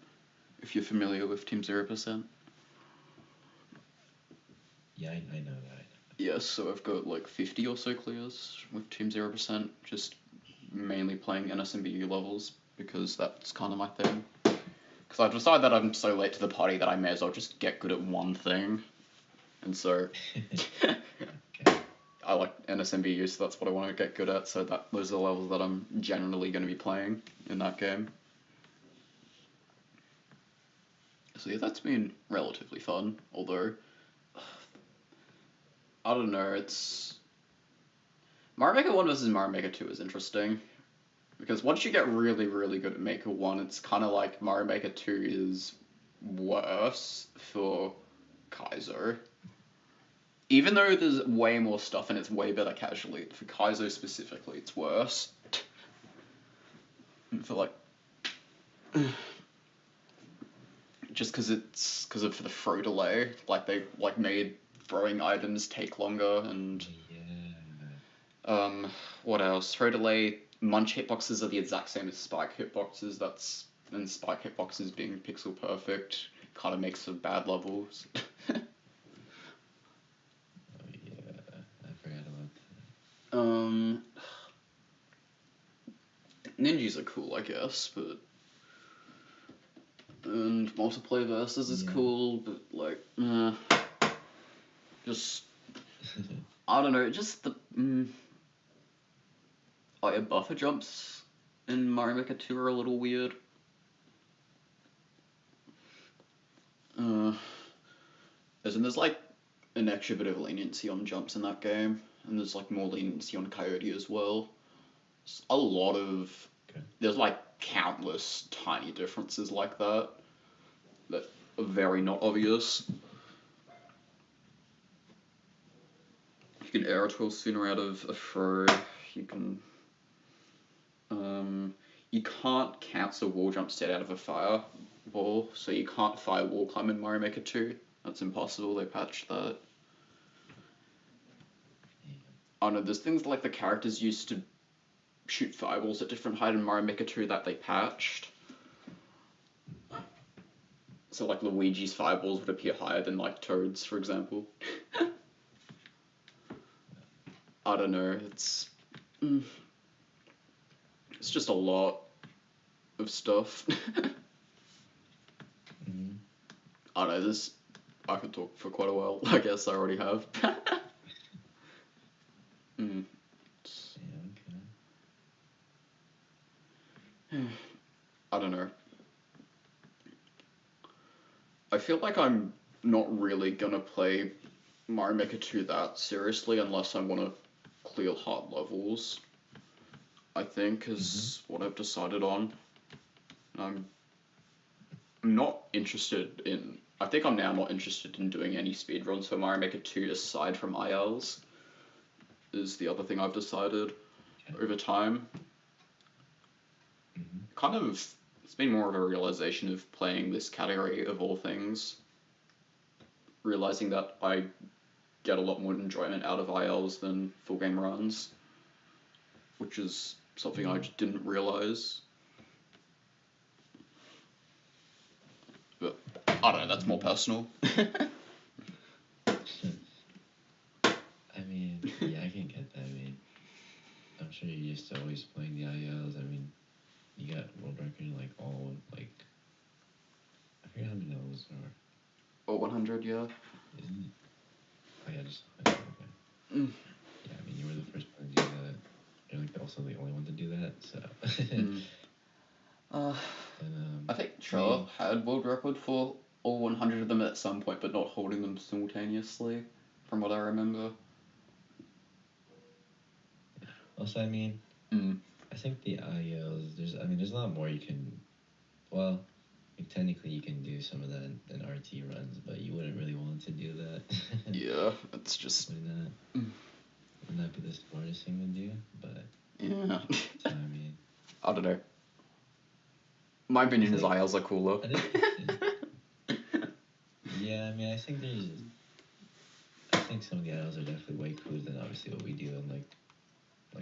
if you're familiar with Team 0%. Yeah, I know that. Yes, so I've got like 50 or so clears with Team 0%, just mainly playing NSMBU levels, because that's kind of my thing. Because I've decided that I'm so late to the party that I may as well just get good at one thing. And so I like NSMBU, so that's what I want to get good at, so those are the levels that I'm generally going to be playing in that game. So yeah, that's been relatively fun, although I don't know, it's Mario Maker 1 versus Mario Maker 2 is interesting. Because once you get really, really good at Maker 1, it's kind of like Mario Maker 2 is worse for Kaizo. Even though there's way more stuff and it's way better casually, for Kaizo specifically, it's worse. And for like... just because of the throw delay, like they made throwing items take longer, and... what else? Throw delay... Munch hitboxes are the exact same as spike hitboxes. And spike hitboxes being pixel perfect kind of makes for bad levels. Oh yeah, I forgot about that. Ninjas are cool, I guess, but and multiplayer versus is cool, but like, just I don't know, just the buffer jumps in Mario Maker 2 are a little weird. As in, there's like an extra bit of leniency on jumps in that game, and there's like more leniency on Coyote as well. It's a lot of there's like countless tiny differences like that are very not obvious. You can air a 12 sooner out of a throw. You can you can't cancel wall jump set out of a fireball, so you can't fire wall climb in Mario Maker 2. That's impossible, they patched that. Oh no, there's things like the characters used to shoot fireballs at different height in Mario Maker 2 that they patched. So like Luigi's fireballs would appear higher than like Toad's, for example. I don't know, it's just a lot of stuff. I don't know, I could talk for quite a while. I guess I already have. I don't know. I feel like I'm not really gonna play Mario Maker 2 that seriously unless I want to clear hard levels. I think is what I've decided on. I'm not interested in... I think I'm now not interested in doing any speedruns for Mario Maker 2 aside from ILs, is the other thing I've decided over time. Kind of, it's been more of a realization of playing this category of all things. Realizing that I get a lot more enjoyment out of ILs than full game runs, which is something I just didn't realize. But I don't know, that's more personal. I mean, yeah, I can get that. I mean, I'm sure you're used to always playing the ILs. I mean, you got world record in like all, like, I forget how many levels there are. Oh, 100, yeah. Isn't it? Oh yeah, just 100, okay. Yeah, I mean, you were the first one to do that. You're like also the only one to do that, so. I think Trevor had world record for all 100 of them at some point, but not holding them simultaneously, from what I remember. Also, I mean, I think the IELs, there's a lot more you can, well, technically you can do some of that in RT runs, but you wouldn't really want to do that. Yeah, it's just... Wouldn't that be the smartest thing to do? But, yeah. so, I mean... I don't know. My opinion is IELs are cooler. Yeah, I mean, I think some of the IELs are definitely way cooler than obviously what we do in, like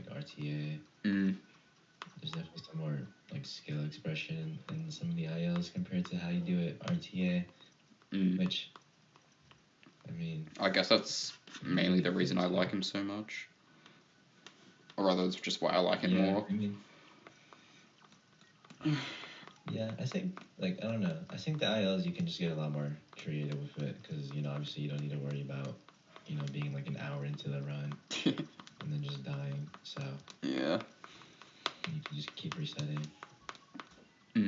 RTA. There's definitely some more, like, skill expression in some of the IELs compared to how you do it RTA, which, I mean... I guess that's mainly the reason I like him so much. Or rather, it's just why I like him more. I mean... Yeah, I think, like, I don't know. I think the IELs, you can just get a lot more creative with it, because, obviously you don't need to worry about, being, like, an hour into the run, and then just dying, so... Yeah. You can just keep resetting. I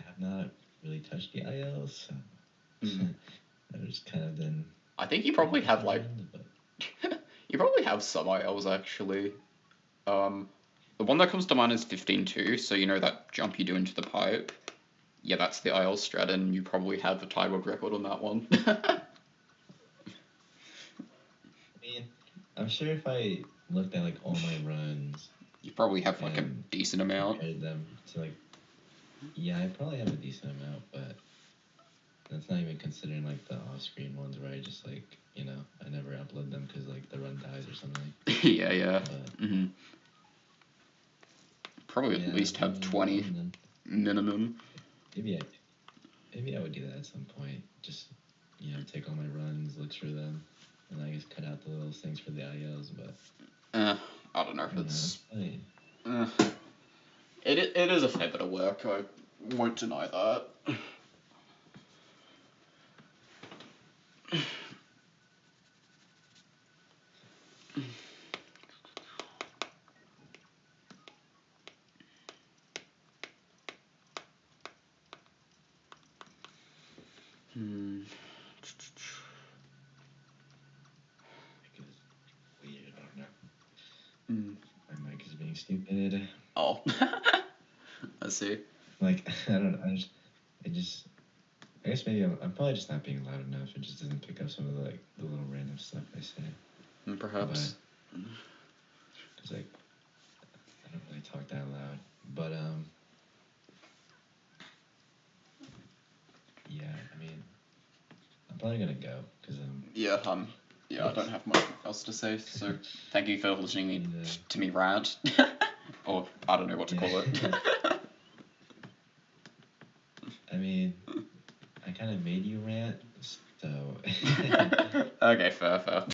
have not really touched the IELs, so... I've just kind of been... I think you probably have, like... You probably have some IELs, actually. The one that comes to mind is 15-2, so that jump you do into the pipe? Yeah, that's the IELs strat, and you probably have a tie world record on that one. I mean, I'm sure if I looked at, like, all my runs... You probably have, like, a decent amount. Compared them to, like... Yeah, I probably have a decent amount, but... That's not even considering, like, the off-screen ones where I just, like, I never upload them because, like, the run dies or something. Yeah. Probably at least have 20 minimum. Maybe I would do that at some point. Just, take all my runs, look through them, and I guess cut out the little things for the IELs, but... I don't know if it's... It is a fair bit of work, I won't deny that. My mic is being stupid. Oh. I see. Like, I don't know, I guess maybe I'm probably just not being loud enough. It just doesn't pick up some of the, like, the little random stuff I say. Perhaps. Because, like, I don't really talk that loud. But, yeah, I mean, I'm probably gonna go, because, Yeah, I don't have much else to say, so thank you for listening to me rant. Or, I don't know what to call it. I mean, I kind of made you rant, so... Okay, fair.